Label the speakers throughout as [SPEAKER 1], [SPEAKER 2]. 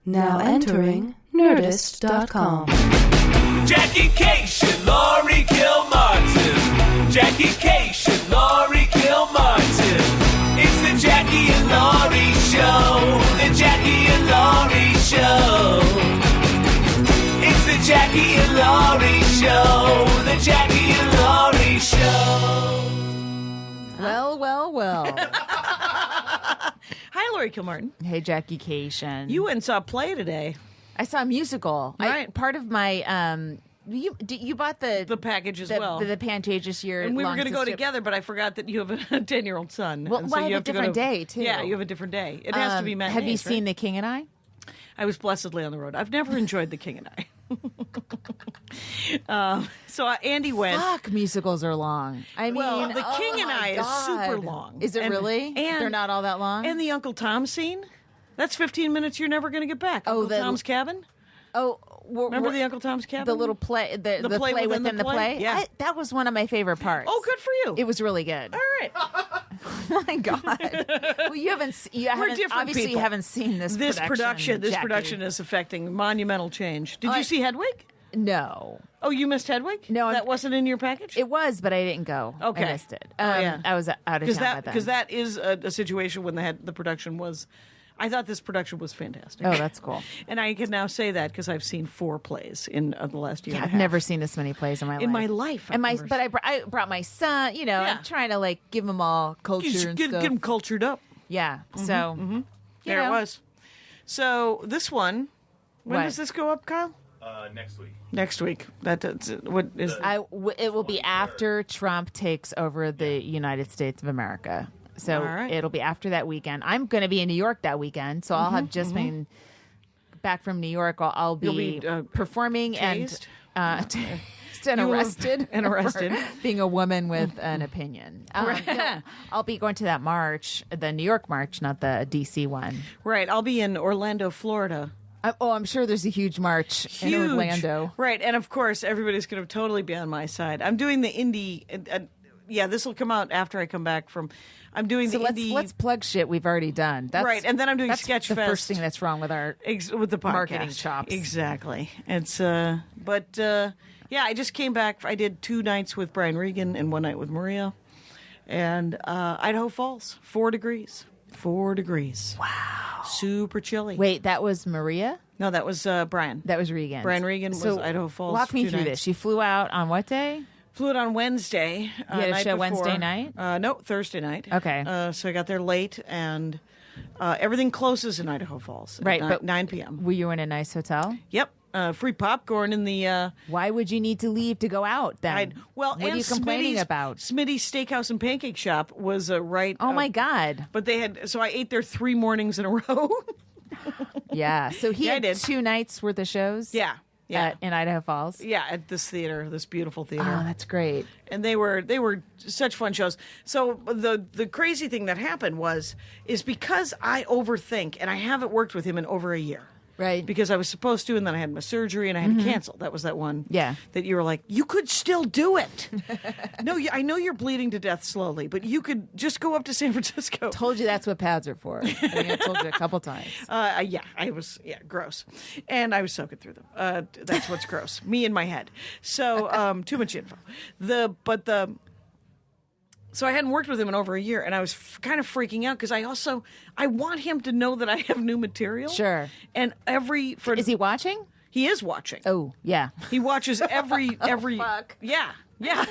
[SPEAKER 1] Now entering Nerdist.com.
[SPEAKER 2] Jackie Cation, Laurie Kilmartin. Jackie Cation, Laurie Kilmartin. It's the Jackie and Laurie Show. The Jackie and Laurie Show. It's the Jackie and Laurie Show. The Jackie and Laurie Show.
[SPEAKER 3] Well.
[SPEAKER 4] Hi, Laurie Kilmartin.
[SPEAKER 3] Hey, Jackie Cation.
[SPEAKER 4] You went and saw a play today.
[SPEAKER 3] I saw a musical.
[SPEAKER 4] Right.
[SPEAKER 3] Part of my you bought the
[SPEAKER 4] package as well.
[SPEAKER 3] The Pantages year.
[SPEAKER 4] And we were going to go together, but I forgot that you have a 10-year-old son.
[SPEAKER 3] Well,
[SPEAKER 4] and
[SPEAKER 3] I
[SPEAKER 4] you
[SPEAKER 3] have a different day, too.
[SPEAKER 4] Yeah, you have a different day. It has to be matinees,
[SPEAKER 3] Have you seen
[SPEAKER 4] right?
[SPEAKER 3] The King and I?
[SPEAKER 4] I was blessedly on the road. I've never enjoyed The King and I. So Andy went.
[SPEAKER 3] Fuck, musicals are long. I mean,
[SPEAKER 4] Well, The King and I is super
[SPEAKER 3] God.
[SPEAKER 4] long.
[SPEAKER 3] Is it really?
[SPEAKER 4] And
[SPEAKER 3] They're not all that long?
[SPEAKER 4] And the Uncle Tom scene? That's 15 minutes you're never going to get back.
[SPEAKER 3] Oh,
[SPEAKER 4] Uncle Tom's Cabin? Remember the Uncle Tom's Cabin?
[SPEAKER 3] The little play, the play within the play?
[SPEAKER 4] Yeah.
[SPEAKER 3] That was one of my favorite parts.
[SPEAKER 4] Oh, good for you.
[SPEAKER 3] It was really good.
[SPEAKER 4] All right.
[SPEAKER 3] Oh my God. Well, you haven't
[SPEAKER 4] different
[SPEAKER 3] obviously
[SPEAKER 4] people.
[SPEAKER 3] you haven't seen this production.
[SPEAKER 4] This
[SPEAKER 3] Jackie.
[SPEAKER 4] production is affecting monumental change. Did you see Hedwig?
[SPEAKER 3] No.
[SPEAKER 4] Oh, you missed Hedwig?
[SPEAKER 3] No,
[SPEAKER 4] that wasn't in your package?
[SPEAKER 3] It was, but I didn't go.
[SPEAKER 4] Okay.
[SPEAKER 3] I missed it.
[SPEAKER 4] Yeah.
[SPEAKER 3] I was out of town by then.
[SPEAKER 4] Because that is a situation when the production was. I thought this production was fantastic.
[SPEAKER 3] Oh, that's cool.
[SPEAKER 4] And I can now say that because I've seen 4 plays in the last year.
[SPEAKER 3] Yeah,
[SPEAKER 4] and a
[SPEAKER 3] I've
[SPEAKER 4] half.
[SPEAKER 3] never seen this many plays in my life.
[SPEAKER 4] In my life,
[SPEAKER 3] And
[SPEAKER 4] I've never
[SPEAKER 3] but I brought my son. You know,
[SPEAKER 4] Yeah.
[SPEAKER 3] I'm trying to give them all culture
[SPEAKER 4] You should
[SPEAKER 3] and
[SPEAKER 4] get
[SPEAKER 3] stuff.
[SPEAKER 4] them cultured up.
[SPEAKER 3] Yeah. So you
[SPEAKER 4] There
[SPEAKER 3] know.
[SPEAKER 4] it was. So this one, when
[SPEAKER 3] What?
[SPEAKER 4] does this go up, Kyle?
[SPEAKER 5] Next week.
[SPEAKER 4] Next week. That's what is.
[SPEAKER 3] It will be after Trump takes over the United States of America. So
[SPEAKER 4] All right.
[SPEAKER 3] it'll be after that weekend. I'm going to be in New York that weekend, so I'll have just been back from New York. I'll
[SPEAKER 4] You'll
[SPEAKER 3] be
[SPEAKER 4] be,
[SPEAKER 3] performing
[SPEAKER 4] tased?
[SPEAKER 3] and
[SPEAKER 4] You will-
[SPEAKER 3] arrested
[SPEAKER 4] and arrested.
[SPEAKER 3] for being a woman with an opinion. No, I'll be going to that march, the New York march, not the DC one.
[SPEAKER 4] Right. I'll be in Orlando, Florida.
[SPEAKER 3] I'm sure there's a huge march in
[SPEAKER 4] Huge.
[SPEAKER 3] Orlando.
[SPEAKER 4] Right. And of course, everybody's going to totally be on my side. I'm doing the indie. Yeah, this will come out after I come back from. I'm doing
[SPEAKER 3] So
[SPEAKER 4] the indie.
[SPEAKER 3] let's plug shit we've already done. That's,
[SPEAKER 4] Right, and then I'm doing
[SPEAKER 3] that's
[SPEAKER 4] Sketch
[SPEAKER 3] the
[SPEAKER 4] Fest.
[SPEAKER 3] first thing that's wrong with our
[SPEAKER 4] with the podcast.
[SPEAKER 3] marketing chops.
[SPEAKER 4] Exactly. It's yeah, I just came back. I did 2 nights with Brian Regan and 1 night with Maria, and Idaho Falls, 4 degrees. 4 degrees. Wow. Super chilly.
[SPEAKER 3] Wait, that was Maria?
[SPEAKER 4] No, that was Brian.
[SPEAKER 3] That was Regan.
[SPEAKER 4] Brian Regan was Idaho Falls.
[SPEAKER 3] Walk me
[SPEAKER 4] 2
[SPEAKER 3] through
[SPEAKER 4] nights.
[SPEAKER 3] this. She flew out on what day?
[SPEAKER 4] Flew it on Wednesday.
[SPEAKER 3] You had a
[SPEAKER 4] night
[SPEAKER 3] show
[SPEAKER 4] before.
[SPEAKER 3] Wednesday night?
[SPEAKER 4] No, Thursday night.
[SPEAKER 3] Okay.
[SPEAKER 4] So I got there late, and everything closes in Idaho Falls.
[SPEAKER 3] Right,
[SPEAKER 4] at
[SPEAKER 3] but
[SPEAKER 4] 9 p.m.
[SPEAKER 3] Were you in a nice hotel?
[SPEAKER 4] Yep. Free popcorn in the.
[SPEAKER 3] Why would you need to leave to go out then? What are you complaining about?
[SPEAKER 4] Smitty's Steakhouse and Pancake Shop was right.
[SPEAKER 3] Oh my God.
[SPEAKER 4] But they had. So I ate there 3 mornings in a row.
[SPEAKER 3] Yeah. So he
[SPEAKER 4] Yeah, I
[SPEAKER 3] had
[SPEAKER 4] did.
[SPEAKER 3] 2 nights worth of shows?
[SPEAKER 4] Yeah. Yeah.
[SPEAKER 3] In Idaho Falls?
[SPEAKER 4] Yeah, at this theater, this beautiful theater.
[SPEAKER 3] Oh, that's great.
[SPEAKER 4] And they were such fun shows. So the crazy thing that happened is because I overthink, and I haven't worked with him in over a year.
[SPEAKER 3] Right.
[SPEAKER 4] Because I was supposed to, and then I had my surgery, and I had to cancel. That was that one.
[SPEAKER 3] Yeah.
[SPEAKER 4] That you were like, you could still do it. No, I know you're bleeding to death slowly, but you could just go up to San Francisco.
[SPEAKER 3] Told you that's what pads are for. I think I told you a couple times.
[SPEAKER 4] Yeah, I was gross, and I was soaking through them. That's what's gross. Me in my head. So too much info. So I hadn't worked with him in over a year, and I was kind of freaking out because I want him to know that I have new material.
[SPEAKER 3] Sure.
[SPEAKER 4] And
[SPEAKER 3] Is he watching?
[SPEAKER 4] He is watching.
[SPEAKER 3] Oh, yeah.
[SPEAKER 4] He watches every
[SPEAKER 3] fuck.
[SPEAKER 4] Yeah. Yeah.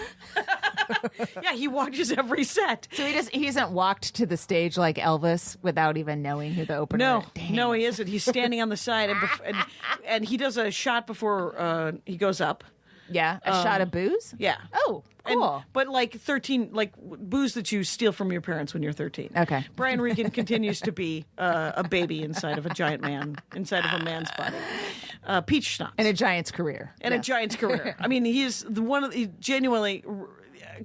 [SPEAKER 4] Yeah, he watches every set.
[SPEAKER 3] So he hasn't walked to the stage like Elvis without even knowing who the opener
[SPEAKER 4] No,
[SPEAKER 3] is? Dang.
[SPEAKER 4] no, he isn't. He's standing on the side, and he does a shot before he goes up.
[SPEAKER 3] Yeah, a shot of booze?
[SPEAKER 4] Yeah.
[SPEAKER 3] Oh, cool.
[SPEAKER 4] But like 13, like booze that you steal from your parents when you're 13.
[SPEAKER 3] Okay.
[SPEAKER 4] Brian Regan continues to be a baby inside of a giant man, inside of a man's body. Peach schnapps.
[SPEAKER 3] And a giant's career.
[SPEAKER 4] And a giant's career. I mean, he's genuinely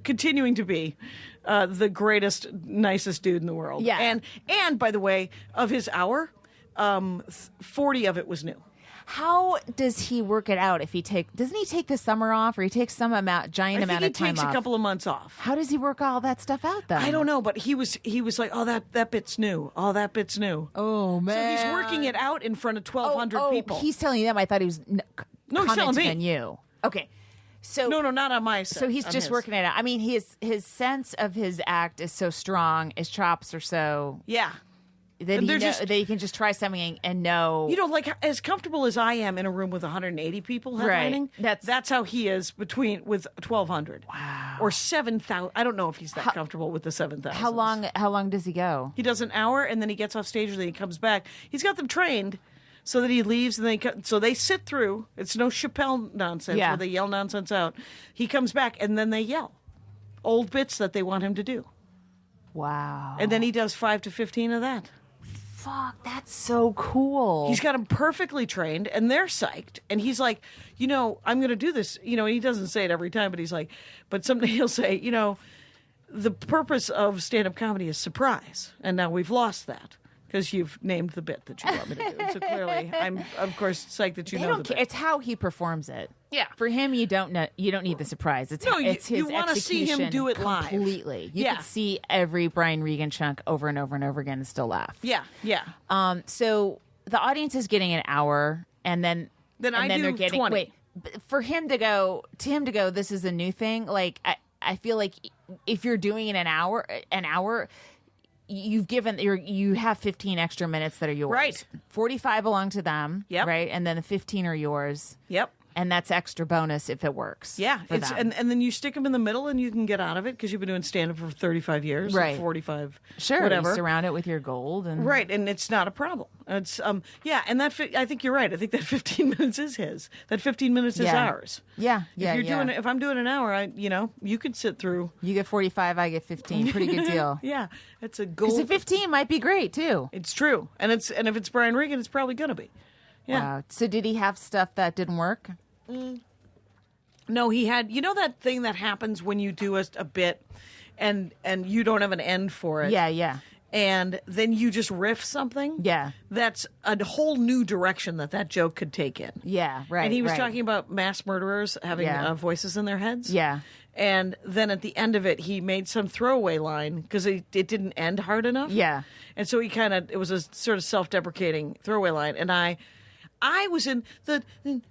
[SPEAKER 4] continuing to be the greatest, nicest dude in the world.
[SPEAKER 3] Yeah.
[SPEAKER 4] And by the way, of his hour, 40 of it was new.
[SPEAKER 3] How does he work it out? Doesn't he take the summer off, or he takes some giant amount of time
[SPEAKER 4] he takes
[SPEAKER 3] off?
[SPEAKER 4] a couple of months off.
[SPEAKER 3] How does he work all that stuff out then?
[SPEAKER 4] I don't know, but he was like, oh, that bit's new. Oh, that bit's new.
[SPEAKER 3] Oh man!
[SPEAKER 4] So he's working it out in front of 1,200 people.
[SPEAKER 3] He's telling them. I thought he was
[SPEAKER 4] No, he's telling
[SPEAKER 3] commenting
[SPEAKER 4] me.
[SPEAKER 3] on you. Okay. So
[SPEAKER 4] No, not on my side.
[SPEAKER 3] So he's
[SPEAKER 4] on
[SPEAKER 3] just
[SPEAKER 4] his.
[SPEAKER 3] working it out. I mean, his sense of his act is so strong. His chops are so
[SPEAKER 4] Yeah.
[SPEAKER 3] that
[SPEAKER 4] They're
[SPEAKER 3] that he can just try something and know.
[SPEAKER 4] You know, like as comfortable as I am in a room with 180 people headlining, that's how he is with 1,200.
[SPEAKER 3] Wow.
[SPEAKER 4] Or 7,000. I don't know if he's that comfortable with the 7,000.
[SPEAKER 3] How long does he go?
[SPEAKER 4] He does an hour, and then he gets off stage, and then he comes back. He's got them trained so that he leaves, and so they sit through. It's no Chappelle nonsense where they yell nonsense out. He comes back, and then they yell old bits that they want him to do.
[SPEAKER 3] Wow.
[SPEAKER 4] And then he does 5 to 15 of that.
[SPEAKER 3] Fuck, that's so cool.
[SPEAKER 4] He's got them perfectly trained, and they're psyched. And he's like, I'm going to do this. He doesn't say it every time, but he's like, but someday he'll say, the purpose of stand-up comedy is surprise. And now we've lost that because you've named the bit that you want me to do. So clearly, I'm, of course, psyched that you
[SPEAKER 3] They
[SPEAKER 4] know
[SPEAKER 3] don't
[SPEAKER 4] the
[SPEAKER 3] care.
[SPEAKER 4] bit.
[SPEAKER 3] It's how he performs it.
[SPEAKER 4] Yeah.
[SPEAKER 3] For him, you don't need the surprise. It's it's his
[SPEAKER 4] you wanna see him
[SPEAKER 3] execution
[SPEAKER 4] do it live.
[SPEAKER 3] completely. You
[SPEAKER 4] Yeah.
[SPEAKER 3] could see every Brian Regan chunk over and over and over again and still laugh.
[SPEAKER 4] Yeah.
[SPEAKER 3] So the audience is getting an hour, and then
[SPEAKER 4] I do
[SPEAKER 3] they're getting
[SPEAKER 4] 20.
[SPEAKER 3] Wait, for him to go, this is a new thing. Like I feel like if you're doing it an hour, you have 15 extra minutes that are yours.
[SPEAKER 4] Right.
[SPEAKER 3] 45 belong to them.
[SPEAKER 4] Yep.
[SPEAKER 3] Right, and then the 15 are yours.
[SPEAKER 4] Yep.
[SPEAKER 3] And that's extra bonus if it works.
[SPEAKER 4] Yeah,
[SPEAKER 3] for them.
[SPEAKER 4] and then you stick them in the middle, and you can get out of it because you've been doing stand-up for 35 years,
[SPEAKER 3] Right.
[SPEAKER 4] 45,
[SPEAKER 3] Sure,
[SPEAKER 4] whatever.
[SPEAKER 3] you surround it with your gold, and
[SPEAKER 4] Right, and it's not a problem. It's and I think you're right. I think that 15 minutes is his. That 15 minutes is
[SPEAKER 3] Yeah.
[SPEAKER 4] ours.
[SPEAKER 3] Yeah, yeah,
[SPEAKER 4] If you're
[SPEAKER 3] yeah.
[SPEAKER 4] if I'm doing an hour, you could sit through.
[SPEAKER 3] You get 45, I get 15. Pretty good deal.
[SPEAKER 4] Yeah, it's a
[SPEAKER 3] Because
[SPEAKER 4] goal.
[SPEAKER 3] the 15 might be great too.
[SPEAKER 4] It's true, and if it's Brian Regan, it's probably gonna be. Yeah.
[SPEAKER 3] Wow. So did he have stuff that didn't work?
[SPEAKER 4] No, he had. That thing that happens when you do a bit, and you don't have an end for it.
[SPEAKER 3] Yeah.
[SPEAKER 4] And then you just riff something.
[SPEAKER 3] Yeah.
[SPEAKER 4] That's a whole new direction that joke could take in.
[SPEAKER 3] Yeah, right.
[SPEAKER 4] And he was
[SPEAKER 3] right.
[SPEAKER 4] talking about mass murderers having
[SPEAKER 3] Yeah.
[SPEAKER 4] voices in their heads.
[SPEAKER 3] Yeah.
[SPEAKER 4] And then at the end of it, he made some throwaway line because it didn't end hard enough.
[SPEAKER 3] Yeah.
[SPEAKER 4] And so it was a sort of self-deprecating throwaway line. And I was in a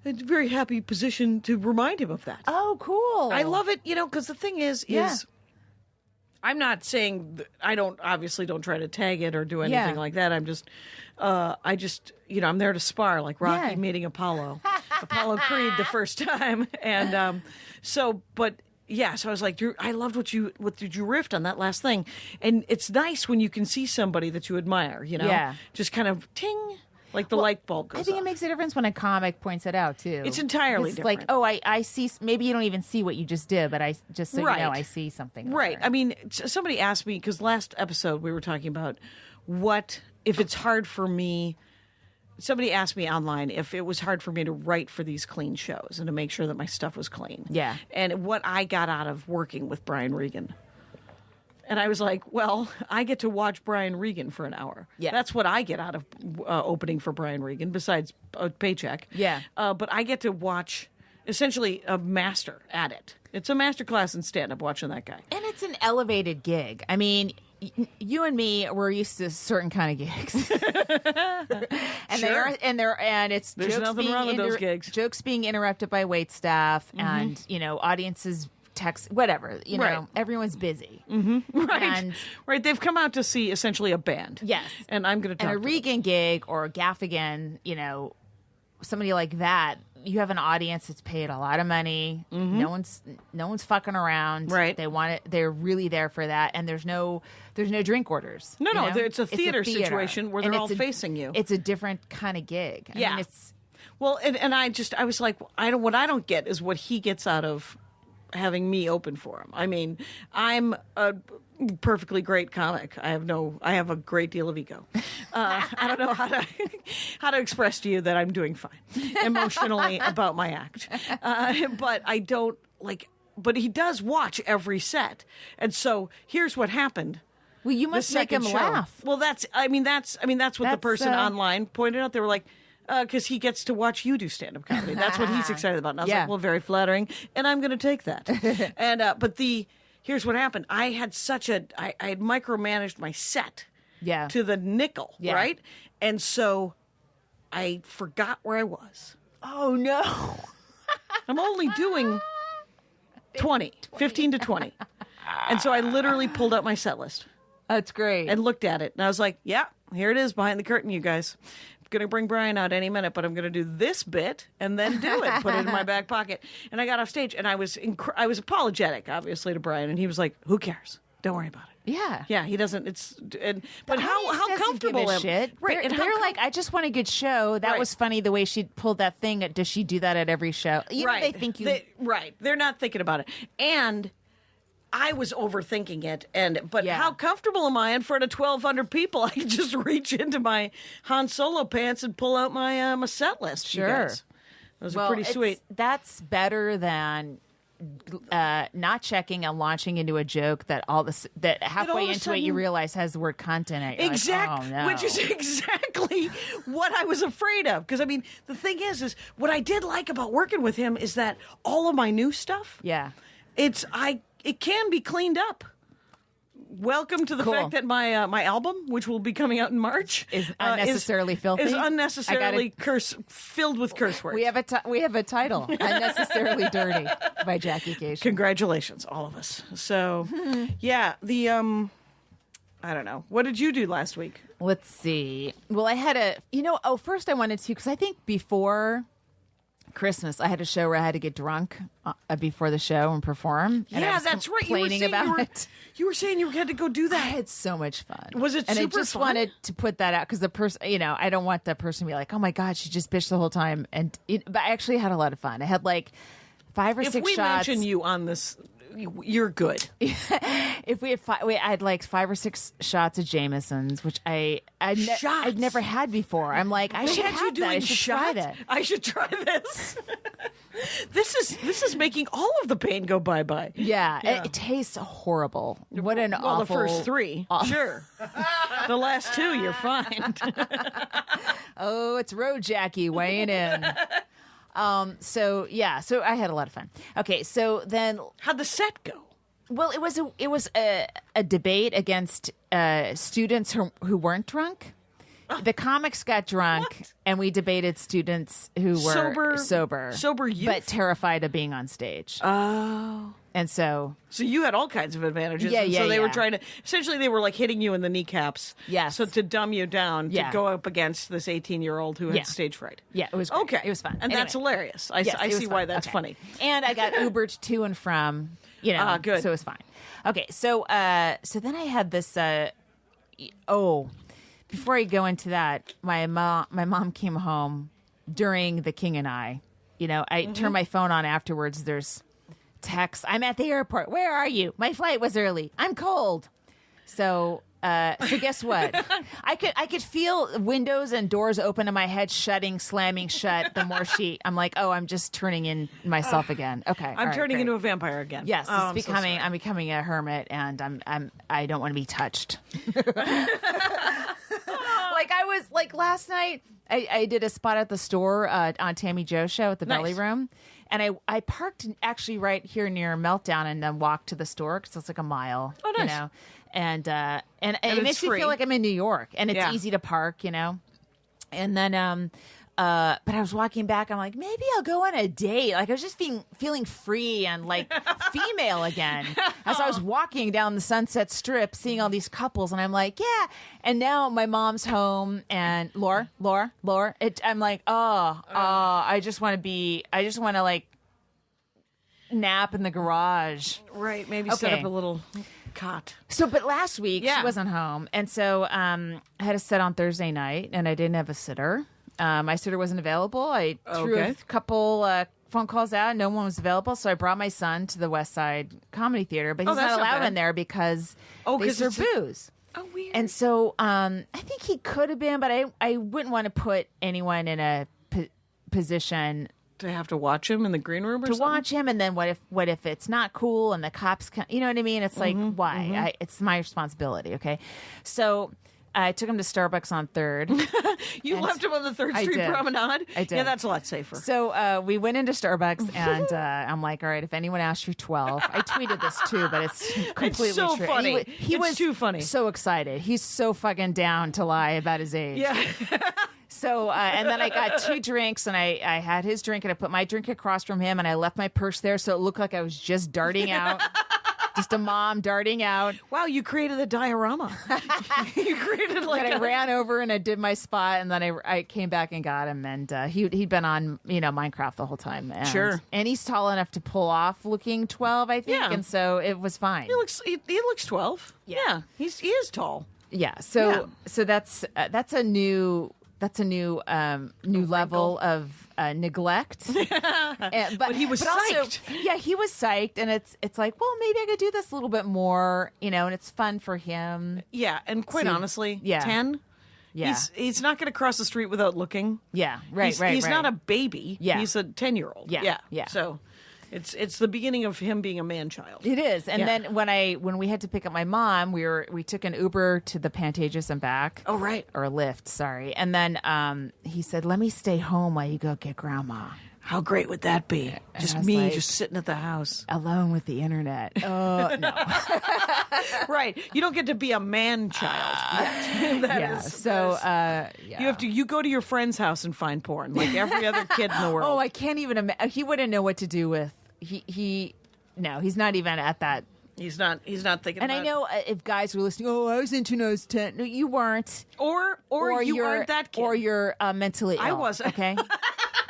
[SPEAKER 4] very happy position to remind him of that.
[SPEAKER 3] Oh, cool.
[SPEAKER 4] I love it, because the thing is I'm not saying I don't try to tag it or do anything like that. I'm just, I'm there to spar like Rocky meeting Apollo Creed the first time. And so I was like, Drew, I loved what you riffed on that last thing. And it's nice when you can see somebody that you admire,
[SPEAKER 3] Yeah.
[SPEAKER 4] just kind of ting. Like the light bulb goes
[SPEAKER 3] I think
[SPEAKER 4] off.
[SPEAKER 3] it makes a difference when a comic points it out too.
[SPEAKER 4] It's entirely
[SPEAKER 3] it's
[SPEAKER 4] different.
[SPEAKER 3] like, I see. Maybe you don't even see what you just did, but I just so
[SPEAKER 4] Right.
[SPEAKER 3] you know, I see something.
[SPEAKER 4] Right.
[SPEAKER 3] there.
[SPEAKER 4] I mean, somebody asked me, because last episode we were talking about what if it's hard for me. Somebody asked me online if it was hard for me to write for these clean shows and to make sure that my stuff was clean.
[SPEAKER 3] Yeah.
[SPEAKER 4] And what I got out of working with Brian Regan. And I was like, well, I get to watch Brian Regan for an hour.
[SPEAKER 3] Yeah.
[SPEAKER 4] That's what I get out of opening for Brian Regan, besides a paycheck.
[SPEAKER 3] Yeah.
[SPEAKER 4] But I get to watch essentially a master at it. It's a master class in stand-up watching that guy.
[SPEAKER 3] And it's an elevated gig. I mean, you and me, we're used to certain kind of gigs, and
[SPEAKER 4] Sure.
[SPEAKER 3] it's
[SPEAKER 4] There's
[SPEAKER 3] jokes
[SPEAKER 4] nothing
[SPEAKER 3] being
[SPEAKER 4] wrong with those gigs.
[SPEAKER 3] Jokes being interrupted by wait staff, and audiences text whatever.
[SPEAKER 4] Right.
[SPEAKER 3] Everyone's busy.
[SPEAKER 4] Right.
[SPEAKER 3] And
[SPEAKER 4] Right. They've come out to see essentially a band.
[SPEAKER 3] Yes.
[SPEAKER 4] And I'm going to talk
[SPEAKER 3] and a
[SPEAKER 4] to them.
[SPEAKER 3] Regan gig or a Gaffigan, somebody like that, you have an audience that's paid a lot of money. No one's fucking around.
[SPEAKER 4] Right.
[SPEAKER 3] They want it. They're really there for that. And there's no drink orders.
[SPEAKER 4] No,
[SPEAKER 3] you know?
[SPEAKER 4] it's a theater situation where
[SPEAKER 3] And
[SPEAKER 4] they're all
[SPEAKER 3] it's
[SPEAKER 4] facing you.
[SPEAKER 3] It's a different kind of gig. I
[SPEAKER 4] Yeah.
[SPEAKER 3] mean, it's
[SPEAKER 4] Well, and I was like, what I don't get is what he gets out of having me open for him. I mean, I'm a perfectly great comic. I have a great deal of ego. I don't know how to express to you that I'm doing fine emotionally about my act. But I don't but he does watch every set. And so here's what happened.
[SPEAKER 3] well, you
[SPEAKER 4] The
[SPEAKER 3] must make him
[SPEAKER 4] second show.
[SPEAKER 3] laugh.
[SPEAKER 4] Well, that's what the
[SPEAKER 3] That's,
[SPEAKER 4] person online pointed out. They were like, because he gets to watch you do stand-up comedy. That's what he's excited about. And I was
[SPEAKER 3] Yeah.
[SPEAKER 4] like, well, very flattering, and I'm going to take that. And but here's what happened. I had I had micromanaged my set
[SPEAKER 3] Yeah.
[SPEAKER 4] to the nickel,
[SPEAKER 3] Yeah.
[SPEAKER 4] right? And so I forgot where I was.
[SPEAKER 3] Oh no.
[SPEAKER 4] I'm only doing 15 to 20. And so I literally pulled out my set list
[SPEAKER 3] That's great.
[SPEAKER 4] and looked at it. And I was like, yeah, here it is behind the curtain, you guys. I'm going to bring Brian out any minute, but I'm going to do this bit and then do it. Put it in my back pocket. And I got off stage and I was apologetic, obviously, to Brian. And he was like, who cares? Don't worry about it.
[SPEAKER 3] yeah.
[SPEAKER 4] Yeah, he doesn't. But
[SPEAKER 3] The
[SPEAKER 4] how
[SPEAKER 3] audience doesn't
[SPEAKER 4] comfortable
[SPEAKER 3] give a
[SPEAKER 4] am
[SPEAKER 3] shit.
[SPEAKER 4] Right.
[SPEAKER 3] They're,
[SPEAKER 4] and how
[SPEAKER 3] they're
[SPEAKER 4] com-
[SPEAKER 3] like, I just want a good show. That
[SPEAKER 4] Right.
[SPEAKER 3] was funny the way she pulled that thing. Does she do that at every show? Even if they think you.
[SPEAKER 4] Right. They're not thinking about it. And I was overthinking it. But
[SPEAKER 3] Yeah.
[SPEAKER 4] how comfortable am I in front of 1,200 people? I can just reach into my Han Solo pants and pull out my my set list. you
[SPEAKER 3] Sure.
[SPEAKER 4] guys. Those
[SPEAKER 3] well,
[SPEAKER 4] are pretty
[SPEAKER 3] it's-
[SPEAKER 4] sweet.
[SPEAKER 3] That's better than not checking and launching into a joke that that halfway
[SPEAKER 4] of a
[SPEAKER 3] into it you
[SPEAKER 4] sudden-
[SPEAKER 3] realize has the word content in it. You're
[SPEAKER 4] Exactly,
[SPEAKER 3] like, oh, no.
[SPEAKER 4] which is exactly what I was afraid of. Because I mean, the thing is what I did like about working with him is that all of my new stuff,
[SPEAKER 3] yeah.
[SPEAKER 4] it can be cleaned up. Welcome to the
[SPEAKER 3] Cool.
[SPEAKER 4] fact that my my album, which will be coming out in March,
[SPEAKER 3] Is unnecessarily filthy?
[SPEAKER 4] is
[SPEAKER 3] I
[SPEAKER 4] unnecessarily filled with curse words.
[SPEAKER 3] We have a title, Unnecessarily Dirty by Jackie Cation.
[SPEAKER 4] Congratulations, all of us. So, yeah, I don't know. What did you do last week?
[SPEAKER 3] Let's see. Well, I had first I wanted to, because I think before Christmas, I had a show where I had to get drunk before the show and perform. And I
[SPEAKER 4] Yeah,
[SPEAKER 3] was
[SPEAKER 4] that's right.
[SPEAKER 3] complaining about it.
[SPEAKER 4] You were saying you had to go do
[SPEAKER 3] I
[SPEAKER 4] that.
[SPEAKER 3] had so much fun.
[SPEAKER 4] Was it
[SPEAKER 3] And
[SPEAKER 4] super
[SPEAKER 3] I just
[SPEAKER 4] fun?
[SPEAKER 3] wanted to put that out because the person, I don't want the person to be like, oh my God, she just bitched the whole time. But I actually had a lot of fun. I had like 5 or
[SPEAKER 4] If
[SPEAKER 3] 6
[SPEAKER 4] we
[SPEAKER 3] shots.
[SPEAKER 4] mention you on this, you're good.
[SPEAKER 3] If we had I had like 5 or 6 shots of Jameson's, which I'd
[SPEAKER 4] Shots?
[SPEAKER 3] never had before. I'm like, I
[SPEAKER 4] They
[SPEAKER 3] should
[SPEAKER 4] had
[SPEAKER 3] have
[SPEAKER 4] you
[SPEAKER 3] that. I
[SPEAKER 4] doing
[SPEAKER 3] should try
[SPEAKER 4] shots?
[SPEAKER 3] that.
[SPEAKER 4] I should try this. This is making all of the pain go bye-bye.
[SPEAKER 3] Yeah, It tastes horrible. What an
[SPEAKER 4] Well,
[SPEAKER 3] awful.
[SPEAKER 4] the first 3, sure. The last 2, you're fine.
[SPEAKER 3] Oh, it's Road Jackie weighing in. So I had a lot of fun. Okay, so then,
[SPEAKER 4] How'd the set go?
[SPEAKER 3] well, it was a debate against students who weren't drunk. The comics got drunk,
[SPEAKER 4] What?
[SPEAKER 3] and we debated students who were
[SPEAKER 4] Sober youth?
[SPEAKER 3] but terrified of being on stage.
[SPEAKER 4] Oh.
[SPEAKER 3] And so,
[SPEAKER 4] So you had all kinds of advantages.
[SPEAKER 3] Yeah,
[SPEAKER 4] and
[SPEAKER 3] yeah,
[SPEAKER 4] so they were
[SPEAKER 3] yeah.
[SPEAKER 4] trying to, essentially they were like hitting you in the kneecaps.
[SPEAKER 3] Yes.
[SPEAKER 4] So to dumb you down
[SPEAKER 3] Yeah.
[SPEAKER 4] to go up against this 18-year-old who had
[SPEAKER 3] Yeah.
[SPEAKER 4] stage fright.
[SPEAKER 3] yeah, it was great.
[SPEAKER 4] Okay.
[SPEAKER 3] It was fun.
[SPEAKER 4] And that's
[SPEAKER 3] Anyway.
[SPEAKER 4] hilarious. I
[SPEAKER 3] Yes, it was
[SPEAKER 4] see
[SPEAKER 3] fun.
[SPEAKER 4] why that's
[SPEAKER 3] Okay.
[SPEAKER 4] funny.
[SPEAKER 3] And I got Ubered to and from,
[SPEAKER 4] good.
[SPEAKER 3] so it was fine. Okay, so then I had this. Before I go into that, my mom came home during The King and I. I turned my phone on afterwards. There's text. I'm at the airport. Where are you? My flight was early. I'm cold. So guess what? I could feel windows and doors open in my head, slamming shut. The more I'm like, oh, I'm just turning in myself again. Okay, all
[SPEAKER 4] I'm
[SPEAKER 3] right,
[SPEAKER 4] turning
[SPEAKER 3] great.
[SPEAKER 4] into a vampire again.
[SPEAKER 3] Yes,
[SPEAKER 4] Oh, I'm
[SPEAKER 3] it's
[SPEAKER 4] so
[SPEAKER 3] becoming.
[SPEAKER 4] sorry.
[SPEAKER 3] I'm becoming a hermit, and I don't want to be touched. Like I was like last night. I did a spot at the store on Tammy Joe's show at the Belly
[SPEAKER 4] Nice.
[SPEAKER 3] Room, and I parked actually right here near Meltdown, and then walked to the store because it's like a mile.
[SPEAKER 4] Oh, nice.
[SPEAKER 3] And it
[SPEAKER 4] it's
[SPEAKER 3] makes me
[SPEAKER 4] free.
[SPEAKER 3] feel like I'm in New York, and it's
[SPEAKER 4] Yeah.
[SPEAKER 3] easy to park. And then but I was walking back. I'm like, maybe I'll go on a date. Like I was just feeling free and like female again. As I was walking down the Sunset Strip, seeing all these couples, and I'm like, yeah. And now my mom's home, and Laura. I'm like, I just want to like nap in the garage.
[SPEAKER 4] Right. Maybe set
[SPEAKER 3] Okay.
[SPEAKER 4] up a little cot.
[SPEAKER 3] So, but last week
[SPEAKER 4] Yeah.
[SPEAKER 3] she wasn't home, and so I had a set on Thursday night, and I didn't have a sitter. My sitter wasn't available. I threw
[SPEAKER 4] Okay.
[SPEAKER 3] a couple phone calls out. No one was available, so I brought my son to the West Side Comedy Theater, but he's
[SPEAKER 4] that's
[SPEAKER 3] not
[SPEAKER 4] not
[SPEAKER 3] allowed
[SPEAKER 4] bad.
[SPEAKER 3] in there because they
[SPEAKER 4] 'cause
[SPEAKER 3] serve
[SPEAKER 4] it's
[SPEAKER 3] booze.
[SPEAKER 4] Oh, weird.
[SPEAKER 3] And so I think he could have been, but I wouldn't want to put anyone in a position
[SPEAKER 4] to have to watch him in the green room or
[SPEAKER 3] to
[SPEAKER 4] something?
[SPEAKER 3] watch him, and then what if it's not cool and the cops come, you know what I mean? It's like, why? It's my responsibility. Okay. So I took him to Starbucks on 3rd.
[SPEAKER 4] You left him on the 3rd
[SPEAKER 3] I
[SPEAKER 4] Street
[SPEAKER 3] did.
[SPEAKER 4] Promenade?
[SPEAKER 3] I did.
[SPEAKER 4] Yeah, that's a lot safer.
[SPEAKER 3] So we went into Starbucks, and I'm like, all right, if anyone asks you 12, I tweeted this too, but it's completely
[SPEAKER 4] so
[SPEAKER 3] true.
[SPEAKER 4] funny.
[SPEAKER 3] He
[SPEAKER 4] It's
[SPEAKER 3] was
[SPEAKER 4] too funny.
[SPEAKER 3] so excited. He's so fucking down to lie about his age.
[SPEAKER 4] Yeah.
[SPEAKER 3] So, and then I got 2 drinks, and I had his drink, and I put my drink across from him, and I left my purse there, so it looked like I was just darting out. Just a mom darting out.
[SPEAKER 4] Wow, you created a diorama. You created like
[SPEAKER 3] And I ran over and I did my spot, and then I came back and got him, and he'd been on Minecraft the whole time. And,
[SPEAKER 4] Sure.
[SPEAKER 3] And he's tall enough to pull off looking 12, I think,
[SPEAKER 4] Yeah.
[SPEAKER 3] and so it was fine.
[SPEAKER 4] He looks 12.
[SPEAKER 3] Yeah.
[SPEAKER 4] He is tall.
[SPEAKER 3] Yeah. So that's a new level of neglect. But
[SPEAKER 4] he was
[SPEAKER 3] also,
[SPEAKER 4] psyched.
[SPEAKER 3] yeah, he was psyched, and it's like, well, maybe I could do this a little bit more, and it's fun for him.
[SPEAKER 4] Yeah, and quite
[SPEAKER 3] So,
[SPEAKER 4] honestly,
[SPEAKER 3] yeah.
[SPEAKER 4] 10.
[SPEAKER 3] Yeah.
[SPEAKER 4] He's not going to cross the street without looking.
[SPEAKER 3] Yeah. Right.
[SPEAKER 4] He's
[SPEAKER 3] right.
[SPEAKER 4] not a baby.
[SPEAKER 3] Yeah.
[SPEAKER 4] He's a 10-year-old.
[SPEAKER 3] Yeah, yeah.
[SPEAKER 4] So it's the beginning of him being a man-child.
[SPEAKER 3] It is, and
[SPEAKER 4] Yeah.
[SPEAKER 3] then when we had to pick up my mom, we took an Uber to the Pantages and back.
[SPEAKER 4] Oh, right.
[SPEAKER 3] Or a Lyft, sorry. And then he said, "Let me stay home while you go get Grandma
[SPEAKER 4] How great would that be? Just
[SPEAKER 3] I was
[SPEAKER 4] me
[SPEAKER 3] like-
[SPEAKER 4] just sitting at the house.
[SPEAKER 3] alone with the internet." Oh no,
[SPEAKER 4] Right. You don't get to be a man-child. That
[SPEAKER 3] yeah.
[SPEAKER 4] is-
[SPEAKER 3] So yeah.
[SPEAKER 4] You go to your friend's house and find porn like every other kid in the world.
[SPEAKER 3] Oh, I can't even imagine. He wouldn't know what to do with No, he's not even at that.
[SPEAKER 4] He's not thinking
[SPEAKER 3] And
[SPEAKER 4] about
[SPEAKER 3] I know if guys were listening, I was into when I was 10. No, you weren't.
[SPEAKER 4] Or you
[SPEAKER 3] you're,
[SPEAKER 4] aren't that kid.
[SPEAKER 3] Or you're mentally ill.
[SPEAKER 4] I wasn't.
[SPEAKER 3] Okay?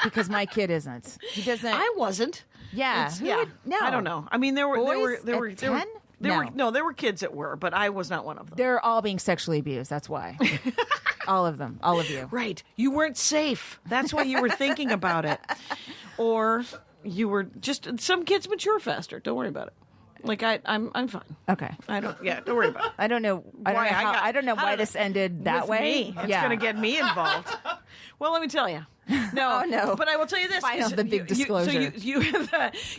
[SPEAKER 3] Because my kid isn't. He doesn't.
[SPEAKER 4] I wasn't.
[SPEAKER 3] Yeah.
[SPEAKER 4] It's-
[SPEAKER 3] Who
[SPEAKER 4] yeah.
[SPEAKER 3] would- no.
[SPEAKER 4] I don't know. I mean, there were
[SPEAKER 3] Boys
[SPEAKER 4] there were
[SPEAKER 3] at
[SPEAKER 4] there were
[SPEAKER 3] 10?
[SPEAKER 4] there were kids that were, but I was not one of them.
[SPEAKER 3] They're all being sexually abused. That's why. All of them. All of you.
[SPEAKER 4] Right. You weren't safe. That's why you were thinking about it. Or you were just some kids mature faster. Don't worry about it. Like I'm fine.
[SPEAKER 3] Okay.
[SPEAKER 4] Don't worry about it.
[SPEAKER 3] I don't know. I don't know why this ended that
[SPEAKER 4] With
[SPEAKER 3] way.
[SPEAKER 4] me. It's
[SPEAKER 3] yeah.
[SPEAKER 4] going to get me involved. Well, let me tell you. No,
[SPEAKER 3] Oh, no.
[SPEAKER 4] But I will tell you this.
[SPEAKER 3] Final, the big disclosure.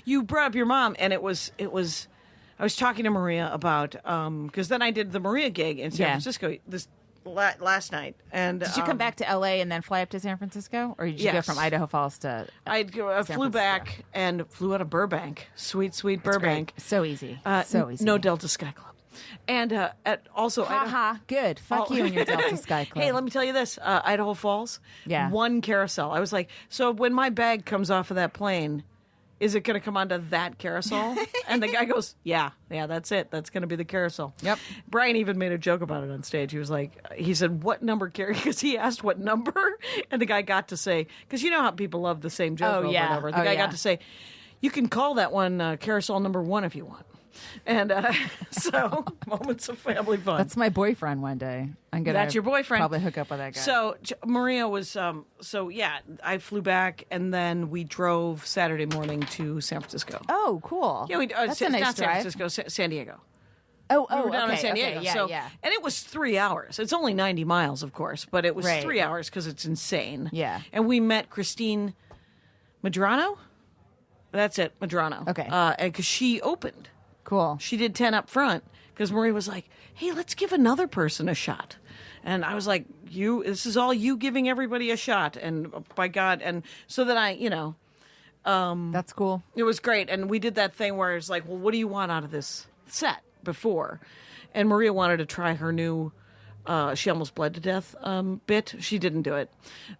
[SPEAKER 4] You brought up your mom, and it was. I was talking to Maria about because then I did the Maria gig in San
[SPEAKER 3] Yeah.
[SPEAKER 4] Francisco this last night, and
[SPEAKER 3] Did you come back to LA and then fly up to San Francisco, or did you go
[SPEAKER 4] Yes.
[SPEAKER 3] from Idaho Falls to?
[SPEAKER 4] I
[SPEAKER 3] San
[SPEAKER 4] flew
[SPEAKER 3] Francisco?
[SPEAKER 4] back and flew out of Burbank, sweet
[SPEAKER 3] Great.
[SPEAKER 4] Burbank.
[SPEAKER 3] So easy. So easy.
[SPEAKER 4] No Delta Sky Club, and also
[SPEAKER 3] Ha ha. Good. Fuck
[SPEAKER 4] Oh.
[SPEAKER 3] you and your Delta Sky Club.
[SPEAKER 4] Hey, let me tell you this: Idaho Falls,
[SPEAKER 3] Yeah.
[SPEAKER 4] one carousel. I was like, so when my bag comes off of that plane, is it going to come onto that carousel? And the guy goes, yeah, that's it. That's going to be the carousel.
[SPEAKER 3] Yep.
[SPEAKER 4] Brian even made a joke about it on stage. He said, what number because he asked what number, and the guy got to say, because you know how people love the same joke
[SPEAKER 3] Oh,
[SPEAKER 4] over
[SPEAKER 3] yeah.
[SPEAKER 4] and over. The
[SPEAKER 3] Oh,
[SPEAKER 4] guy
[SPEAKER 3] yeah.
[SPEAKER 4] got to say, you can call that one carousel number 1 if you want. And so moments of family fun.
[SPEAKER 3] That's my boyfriend one day. I'm gonna.
[SPEAKER 4] That's your boyfriend.
[SPEAKER 3] Probably hook up with that guy.
[SPEAKER 4] So Maria was I flew back and then we drove Saturday morning to San Francisco.
[SPEAKER 3] Oh, cool.
[SPEAKER 4] Yeah,
[SPEAKER 3] That's a nice
[SPEAKER 4] not San
[SPEAKER 3] drive.
[SPEAKER 4] Francisco, San Diego.
[SPEAKER 3] Oh,
[SPEAKER 4] We were down
[SPEAKER 3] okay,
[SPEAKER 4] in San Diego.
[SPEAKER 3] Okay, yeah,
[SPEAKER 4] so,
[SPEAKER 3] yeah.
[SPEAKER 4] And it was 3 hours. It's only 90 miles, of course, but it was
[SPEAKER 3] Right.
[SPEAKER 4] 3 hours because it's insane.
[SPEAKER 3] Yeah.
[SPEAKER 4] And we met Christine Medrano. That's it, Medrano.
[SPEAKER 3] Okay.
[SPEAKER 4] Because she opened.
[SPEAKER 3] Cool.
[SPEAKER 4] She did 10 up front because Marie was like, hey, let's give another person a shot. And I was like, this is all you giving everybody a shot. And by God, and so that
[SPEAKER 3] That's cool.
[SPEAKER 4] it was great. And we did that thing where it's like, well, what do you want out of this set before? And Maria wanted to try her new, she almost bled to death bit. She didn't do it.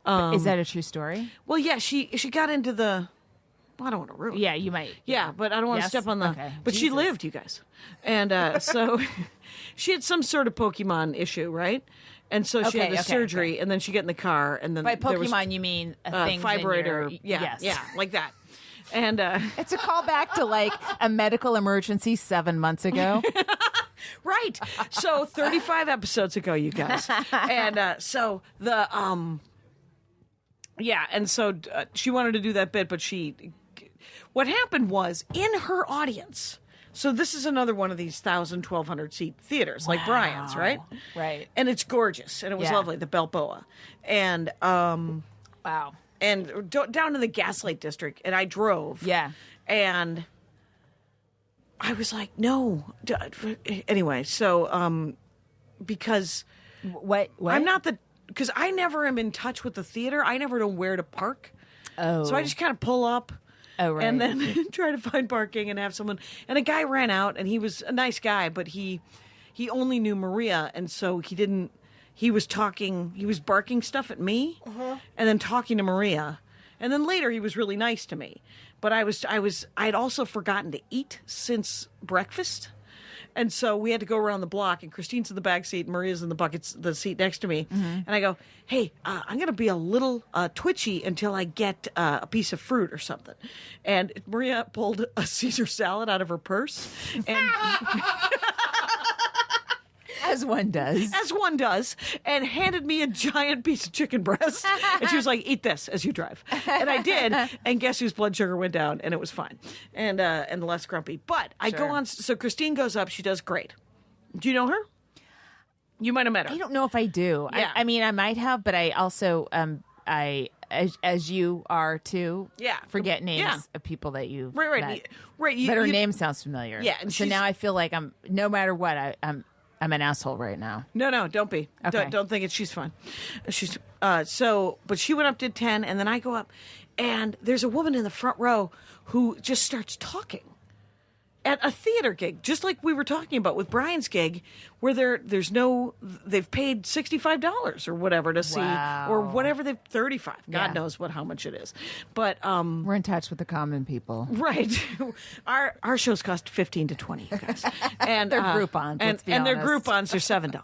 [SPEAKER 3] Is that a true story?
[SPEAKER 4] Well, yeah, she got into the, I don't want to ruin it.
[SPEAKER 3] Yeah, you might.
[SPEAKER 4] Yeah, but I don't want to
[SPEAKER 3] Yes?
[SPEAKER 4] step on the.
[SPEAKER 3] Okay.
[SPEAKER 4] But she
[SPEAKER 3] Jesus.
[SPEAKER 4] lived, you guys, and so she had some sort of Pokemon issue, right? And so she had the
[SPEAKER 3] Okay,
[SPEAKER 4] surgery,
[SPEAKER 3] okay.
[SPEAKER 4] and then she get in the car, and then
[SPEAKER 3] By
[SPEAKER 4] there was,
[SPEAKER 3] Pokemon, you mean things in
[SPEAKER 4] vibrator,
[SPEAKER 3] your-
[SPEAKER 4] yeah,
[SPEAKER 3] yes.
[SPEAKER 4] yeah, like that, and
[SPEAKER 3] It's a callback to like a medical emergency 7 months ago.
[SPEAKER 4] right. So 35 episodes ago, you guys, and so the yeah, and so she wanted to do that bit, but what happened was in her audience. So this is another one of these 1,000, 1,200 seat theaters, like Brian's, right?
[SPEAKER 3] Right.
[SPEAKER 4] And it's gorgeous, and it was
[SPEAKER 3] Yeah.
[SPEAKER 4] lovely, the Balboa, and
[SPEAKER 3] Wow.
[SPEAKER 4] down in the Gaslight District, and I drove,
[SPEAKER 3] Yeah.
[SPEAKER 4] and I was like, no, anyway, so because
[SPEAKER 3] What?
[SPEAKER 4] I'm not because I never am in touch with the theater. I never know where to park.
[SPEAKER 3] Oh.
[SPEAKER 4] So I just kind of pull up.
[SPEAKER 3] Oh, right.
[SPEAKER 4] And then try to find parking and have someone. And a guy ran out, and he was a nice guy, but he only knew Maria, and so he didn't. He was barking stuff at me, and then talking to Maria, and then later he was really nice to me. But I'd also forgotten to eat since breakfast. And so we had to go around the block, and Christine's in the back seat, and Maria's in the seat next to me. And I go, hey, I'm going to be a little twitchy until I get a piece of fruit or something. And Maria pulled a Caesar salad out of her purse. And
[SPEAKER 3] As one does.
[SPEAKER 4] As one does, and handed me a giant piece of chicken breast. And she was like, eat this as you drive. And I did, and guess whose blood sugar went down, and it was fine. And less grumpy. But I go on, so Christine goes up, she does great. Do you know her? You might have met her.
[SPEAKER 3] I don't know if I do.
[SPEAKER 4] Yeah.
[SPEAKER 3] I mean, I might have, but I also, as you are too, forget names of people that you've met.
[SPEAKER 4] Right.
[SPEAKER 3] But her name sounds familiar.
[SPEAKER 4] Yeah, and
[SPEAKER 3] so now I feel like no matter what, I'm an asshole right now.
[SPEAKER 4] No, don't be.
[SPEAKER 3] Okay.
[SPEAKER 4] Don't think it. She's fine. She's but she went up, did 10, and then I go up, and there's a woman in the front row who just starts talking at a theater gig, just like we were talking about with Brian's gig, where they've paid $65 or whatever to see, or whatever they've $35. God knows how much it is, but
[SPEAKER 3] we're in touch with the common people,
[SPEAKER 4] right? Our shows cost $15 to $20, you guys, and
[SPEAKER 3] they're Groupons,
[SPEAKER 4] and their Groupons are $7.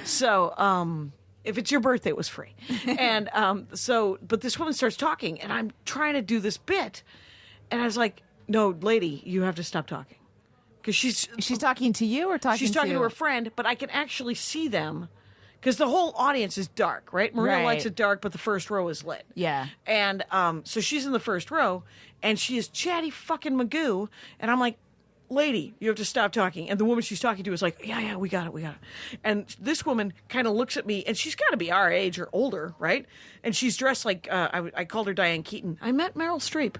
[SPEAKER 4] So if it's your birthday, it was free, and but this woman starts talking, and I'm trying to do this bit, and I was like, no, lady, you have to stop talking. Because she's
[SPEAKER 3] talking to you or talking
[SPEAKER 4] she's talking to her friend, but I can actually see them because the whole audience is dark, right? Maria likes it dark, but the first row is lit.
[SPEAKER 3] Yeah.
[SPEAKER 4] And so she's in the first row, and she is chatty fucking Magoo, and I'm like, lady, you have to stop talking. And the woman she's talking to is like, yeah, we got it. And this woman kind of looks at me, and she's got to be our age or older, right? And she's dressed like, I called her Diane Keaton. I met Meryl Streep.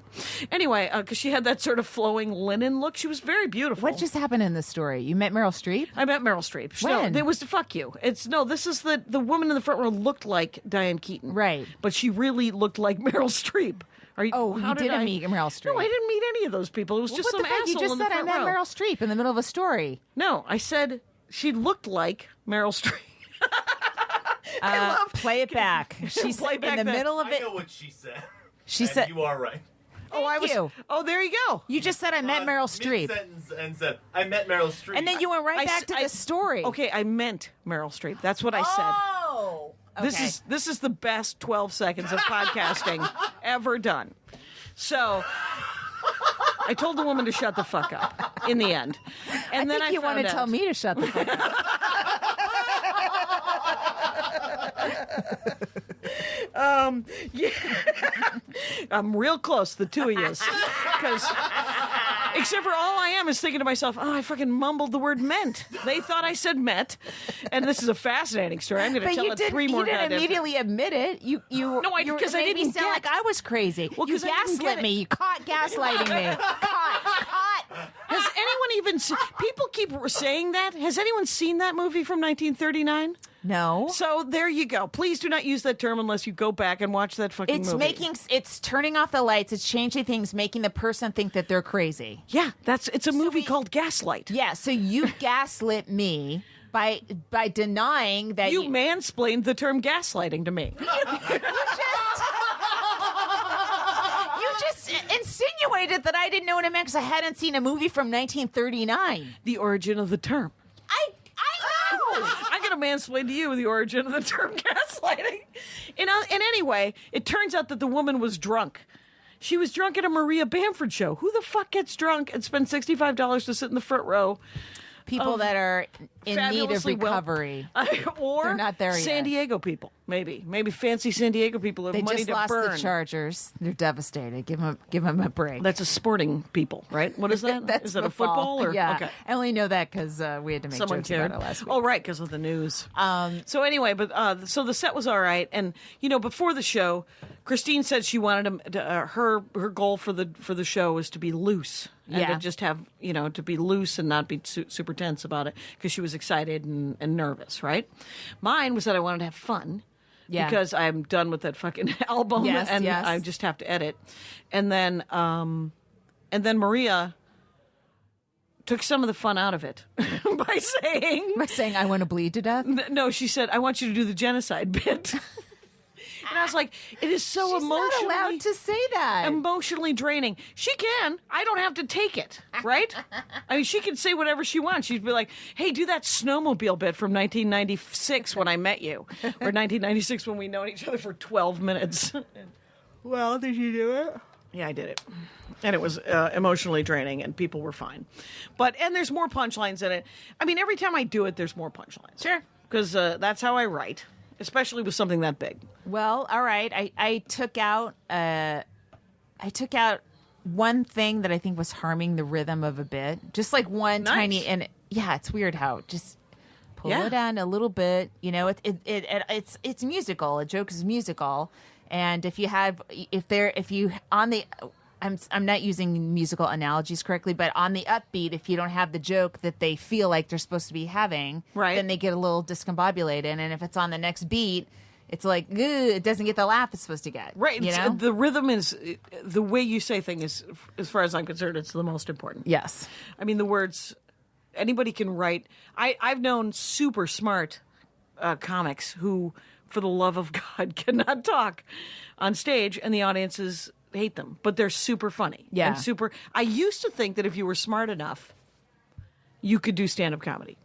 [SPEAKER 4] Anyway, because she had that sort of flowing linen look. She was very beautiful.
[SPEAKER 3] What just happened in this story? You met Meryl Streep?
[SPEAKER 4] I met Meryl Streep.
[SPEAKER 3] When?
[SPEAKER 4] No, it was to fuck you. This is the woman in the front row looked like Diane Keaton.
[SPEAKER 3] Right.
[SPEAKER 4] But she really looked like Meryl Streep.
[SPEAKER 3] You didn't meet Meryl Streep?
[SPEAKER 4] No, I didn't meet any of those people. It was just some asshole
[SPEAKER 3] You just
[SPEAKER 4] in the
[SPEAKER 3] said
[SPEAKER 4] front
[SPEAKER 3] I met
[SPEAKER 4] row.
[SPEAKER 3] Meryl Streep in the middle of a story.
[SPEAKER 4] No, I said she looked like Meryl Streep.
[SPEAKER 3] Play it back. She said in the middle of
[SPEAKER 5] I
[SPEAKER 3] it.
[SPEAKER 5] know what she said.
[SPEAKER 3] She
[SPEAKER 5] And
[SPEAKER 3] said,
[SPEAKER 5] you are right.
[SPEAKER 3] Thank you.
[SPEAKER 4] Oh, there you go.
[SPEAKER 3] You just said I met Meryl Streep.
[SPEAKER 5] Mid-sentence and said, I met Meryl Streep.
[SPEAKER 3] And then you went right back to the story.
[SPEAKER 4] Okay, I meant Meryl Streep. That's what I said.
[SPEAKER 3] Oh. Okay.
[SPEAKER 4] This is the best 12 seconds of podcasting ever done. So I told the woman to shut the fuck up in the end. And then
[SPEAKER 3] think you want to tell me to shut the fuck up.
[SPEAKER 4] Yeah. I'm real close, the two of you. Because except for all I am is thinking to myself, oh, I fucking mumbled the word meant. They thought I said met. And this is a fascinating story. I'm going to tell it three more
[SPEAKER 3] You didn't
[SPEAKER 4] goddamn
[SPEAKER 3] immediately admit it.
[SPEAKER 4] because I didn't
[SPEAKER 3] sound like I was crazy.
[SPEAKER 4] Well,
[SPEAKER 3] you
[SPEAKER 4] 'cause I didn't get
[SPEAKER 3] gaslit
[SPEAKER 4] it.
[SPEAKER 3] me. You caught gaslighting me. Caught.
[SPEAKER 4] Has anyone even people keep saying that? Has anyone seen that movie from 1939?
[SPEAKER 3] No.
[SPEAKER 4] So there you go. Please do not use that term unless you go back and watch that fucking movie.
[SPEAKER 3] It's turning off the lights. It's changing things, making the person think that they're crazy.
[SPEAKER 4] Yeah, it's a movie called Gaslight.
[SPEAKER 3] Yeah. So you gaslit me by denying that
[SPEAKER 4] You mansplained the term gaslighting to me.
[SPEAKER 3] You just insinuated that I didn't know what it meant because I hadn't seen a movie from 1939.
[SPEAKER 4] The origin of the term.
[SPEAKER 3] I know.
[SPEAKER 4] I'm going to mansplain to you the origin of the term gaslighting. And anyway, it turns out that the woman was drunk. She was drunk at a Maria Bamford show. Who the fuck gets drunk and spends $65 to sit in the front row?
[SPEAKER 3] People that are in need of
[SPEAKER 4] fabulously
[SPEAKER 3] recovery.
[SPEAKER 4] Or
[SPEAKER 3] They're not there
[SPEAKER 4] San
[SPEAKER 3] yet.
[SPEAKER 4] Diego people, maybe fancy San Diego people have
[SPEAKER 3] They
[SPEAKER 4] money
[SPEAKER 3] just
[SPEAKER 4] to
[SPEAKER 3] lost
[SPEAKER 4] burn.
[SPEAKER 3] the Chargers. They're devastated. Give them a break.
[SPEAKER 4] That's a sporting people, right? What is that?
[SPEAKER 3] That's
[SPEAKER 4] Is that a football or
[SPEAKER 3] yeah?
[SPEAKER 4] Okay.
[SPEAKER 3] I only know that because we had to make
[SPEAKER 4] Someone
[SPEAKER 3] jokes
[SPEAKER 4] cared.
[SPEAKER 3] about it last week.
[SPEAKER 4] Oh, right, because of the news. So anyway, but so the set was all right, and before the show, Christine said she wanted her goal for the show was to be loose and
[SPEAKER 3] Yeah.
[SPEAKER 4] to just have to be loose and not be super tense about it because she was excited and nervous, right? Mine was that I wanted to have fun.
[SPEAKER 3] Yeah.
[SPEAKER 4] Because I'm done with that fucking album
[SPEAKER 3] Yes,
[SPEAKER 4] and
[SPEAKER 3] yes.
[SPEAKER 4] I just have to edit. And then Maria took some of the fun out of it by saying
[SPEAKER 3] By saying I want to bleed to death.
[SPEAKER 4] no, she said, I want you to do the genocide bit. And I was like, it is so
[SPEAKER 3] She's not
[SPEAKER 4] emotionally
[SPEAKER 3] allowed to say that.
[SPEAKER 4] emotionally draining. She can. I don't have to take it, right? I mean, she can say whatever she wants. She'd be like, hey, do that snowmobile bit from 1996 when I met you, or 1996 when we known each other for 12 minutes. Well, did you do it? Yeah, I did it. And it was emotionally draining, and people were fine. And there's more punchlines in it. I mean, every time I do it, there's more punchlines.
[SPEAKER 3] Sure.
[SPEAKER 4] Because that's how I write, especially with something that big.
[SPEAKER 3] Well, all right. I took out one thing that I think was harming the rhythm of a bit. Just like one
[SPEAKER 4] Nice.
[SPEAKER 3] tiny, and yeah, it's weird how just pull
[SPEAKER 4] Yeah.
[SPEAKER 3] it down a little bit. It's musical. A joke is musical, and I'm not using musical analogies correctly, but on the upbeat, if you don't have the joke that they feel like they're supposed to be having,
[SPEAKER 4] Right.
[SPEAKER 3] then they get a little discombobulated. And if it's on the next beat, it's like, ugh, it doesn't get the laugh it's supposed to get.
[SPEAKER 4] Right.
[SPEAKER 3] You know?
[SPEAKER 4] The rhythm is the way you say things, as far as I'm concerned, it's the most important.
[SPEAKER 3] Yes.
[SPEAKER 4] I mean, the words, anybody can write. I've known super smart comics who, for the love of God, cannot talk on stage, and the audiences hate them, but they're super funny.
[SPEAKER 3] Yeah.
[SPEAKER 4] And I used to think that if you were smart enough, you could do stand-up comedy.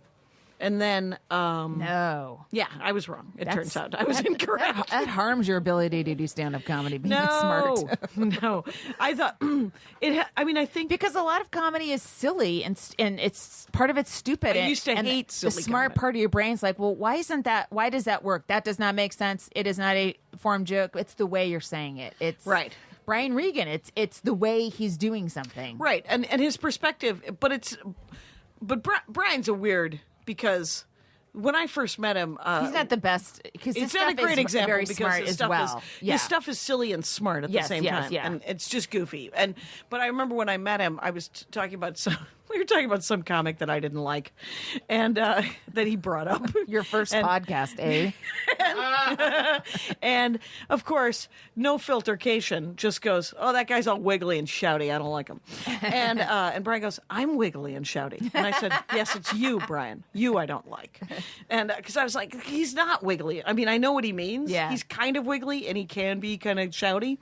[SPEAKER 4] And then,
[SPEAKER 3] No.
[SPEAKER 4] yeah, I was wrong. It turns out I was incorrect.
[SPEAKER 3] That harms your ability to do stand-up comedy, being smart.
[SPEAKER 4] No. I thought, I think
[SPEAKER 3] Because a lot of comedy is silly and it's part of it's stupid.
[SPEAKER 4] I used to
[SPEAKER 3] and
[SPEAKER 4] hate
[SPEAKER 3] the
[SPEAKER 4] silly
[SPEAKER 3] smart
[SPEAKER 4] comedy.
[SPEAKER 3] part of your brain's like, well, why does that work? That does not make sense. It is not a form joke. It's the way you're saying it. It's
[SPEAKER 4] Right.
[SPEAKER 3] Brian Regan. It's the way he's doing something.
[SPEAKER 4] Right, and his perspective, but Brian's a weird, because when I first met him,
[SPEAKER 3] He's not the best because
[SPEAKER 4] it's not a great example
[SPEAKER 3] very
[SPEAKER 4] because
[SPEAKER 3] smart
[SPEAKER 4] his
[SPEAKER 3] as
[SPEAKER 4] stuff
[SPEAKER 3] well.
[SPEAKER 4] is his stuff is silly and smart at
[SPEAKER 3] Yes,
[SPEAKER 4] the same
[SPEAKER 3] yes,
[SPEAKER 4] time,
[SPEAKER 3] yeah.
[SPEAKER 4] and it's just goofy. But I remember when I met him, I was talking about we were talking about some comic that I didn't like, and that he brought up.
[SPEAKER 3] Your first
[SPEAKER 4] And-
[SPEAKER 3] podcast, eh?
[SPEAKER 4] And of course, no filtercation, just goes, oh, that guy's all wiggly and shouty. I don't like him. And Brian goes, I'm wiggly and shouty. And I said, yes, it's you, Brian. You I don't like. And because I was like, he's not wiggly. I mean, I know what he means.
[SPEAKER 3] Yeah.
[SPEAKER 4] He's kind of wiggly and he can be kind of shouty,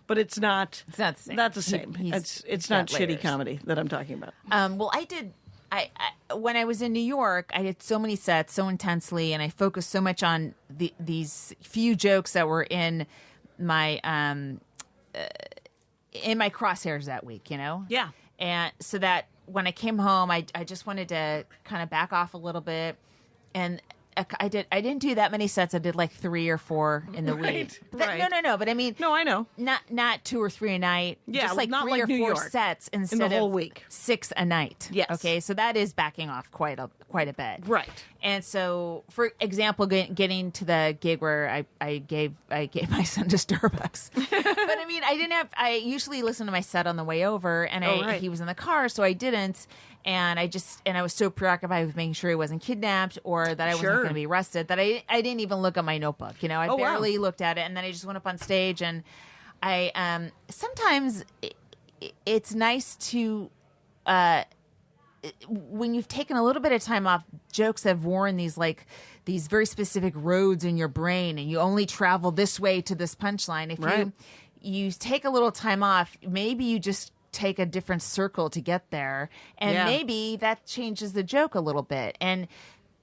[SPEAKER 4] but it's not.
[SPEAKER 3] It's not the same.
[SPEAKER 4] Not the same.
[SPEAKER 3] He's
[SPEAKER 4] It's
[SPEAKER 3] got
[SPEAKER 4] not shitty
[SPEAKER 3] layers.
[SPEAKER 4] comedy that I'm talking about.
[SPEAKER 3] Well, I did. I when I was in New York, I did so many sets so intensely, and I focused so much on these few jokes that were in my crosshairs that week. You know.
[SPEAKER 4] Yeah.
[SPEAKER 3] And so that when I came home, I just wanted to kind of back off a little bit, and I didn't do that many sets. I did like 3 or 4 in the
[SPEAKER 4] Right,
[SPEAKER 3] week.
[SPEAKER 4] right.
[SPEAKER 3] No. But I mean,
[SPEAKER 4] No, I know.
[SPEAKER 3] not 2 or 3 a night.
[SPEAKER 4] Yeah,
[SPEAKER 3] just like
[SPEAKER 4] not
[SPEAKER 3] 3
[SPEAKER 4] like
[SPEAKER 3] or
[SPEAKER 4] New
[SPEAKER 3] 4
[SPEAKER 4] York.
[SPEAKER 3] sets instead
[SPEAKER 4] In the whole
[SPEAKER 3] of
[SPEAKER 4] week.
[SPEAKER 3] 6 a night.
[SPEAKER 4] Yes.
[SPEAKER 3] Okay, so that is backing off quite a bit.
[SPEAKER 4] Right.
[SPEAKER 3] And so, for example, getting to the gig where I gave my son to Starbucks, but I mean, I usually listen to my set on the way over, and
[SPEAKER 4] right.
[SPEAKER 3] he was in the car, so I didn't. And I was so preoccupied with making sure he wasn't kidnapped or that I wasn't
[SPEAKER 4] Sure.
[SPEAKER 3] going to be arrested that I didn't even look at my notebook. You know, I
[SPEAKER 4] Oh, wow.
[SPEAKER 3] barely looked at it, and then I just went up on stage. And I sometimes it's nice to when you've taken a little bit of time off, jokes have worn these very specific roads in your brain, and you only travel this way to this punchline. If
[SPEAKER 4] Right.
[SPEAKER 3] you take a little time off, maybe you just take a different circle to get there, and
[SPEAKER 4] Yeah.
[SPEAKER 3] maybe that changes the joke a little bit. And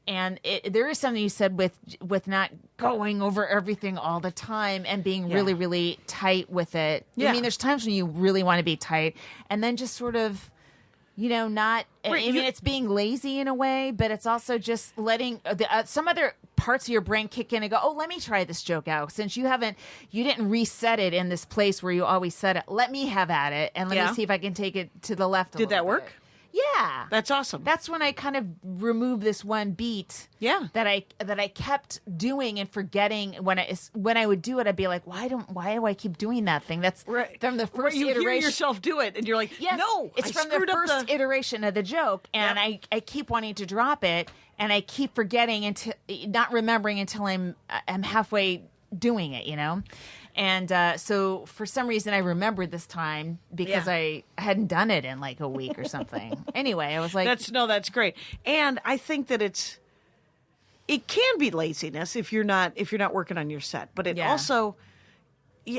[SPEAKER 3] there is something you said with not going over everything all the time and being really, really tight with it.
[SPEAKER 4] Yeah.
[SPEAKER 3] I mean, there's times when you really want to be tight, and then just sort of, not.
[SPEAKER 4] Right,
[SPEAKER 3] I mean, it's being lazy in a way, but it's also just letting some other parts of your brain kick in and go, oh, let me try this joke out. Since you didn't reset it in this place where you always set it. Let me have at it, and let
[SPEAKER 4] Yeah.
[SPEAKER 3] me see if I can take it to the left.
[SPEAKER 4] Did that work?
[SPEAKER 3] Yeah.
[SPEAKER 4] That's awesome.
[SPEAKER 3] That's when I kind of removed this one beat.
[SPEAKER 4] Yeah.
[SPEAKER 3] That I kept doing and forgetting. When I would do it, I'd be like, why do I keep doing that thing? That's
[SPEAKER 4] right.
[SPEAKER 3] from the first
[SPEAKER 4] you
[SPEAKER 3] iteration.
[SPEAKER 4] hear yourself do it, and you're like,
[SPEAKER 3] Yes,
[SPEAKER 4] no,
[SPEAKER 3] it's
[SPEAKER 4] I
[SPEAKER 3] from the
[SPEAKER 4] screwed up
[SPEAKER 3] first iteration of the joke, and
[SPEAKER 4] Yep.
[SPEAKER 3] I keep wanting to drop it, and I keep forgetting until not remembering until I'm halfway doing it, And so for some reason I remembered this time because
[SPEAKER 4] Yeah.
[SPEAKER 3] I hadn't done it in like a week or something. Anyway, I was like,
[SPEAKER 4] that's great. And I think that it can be laziness if you're not working on your set, but it
[SPEAKER 3] Yeah.
[SPEAKER 4] also,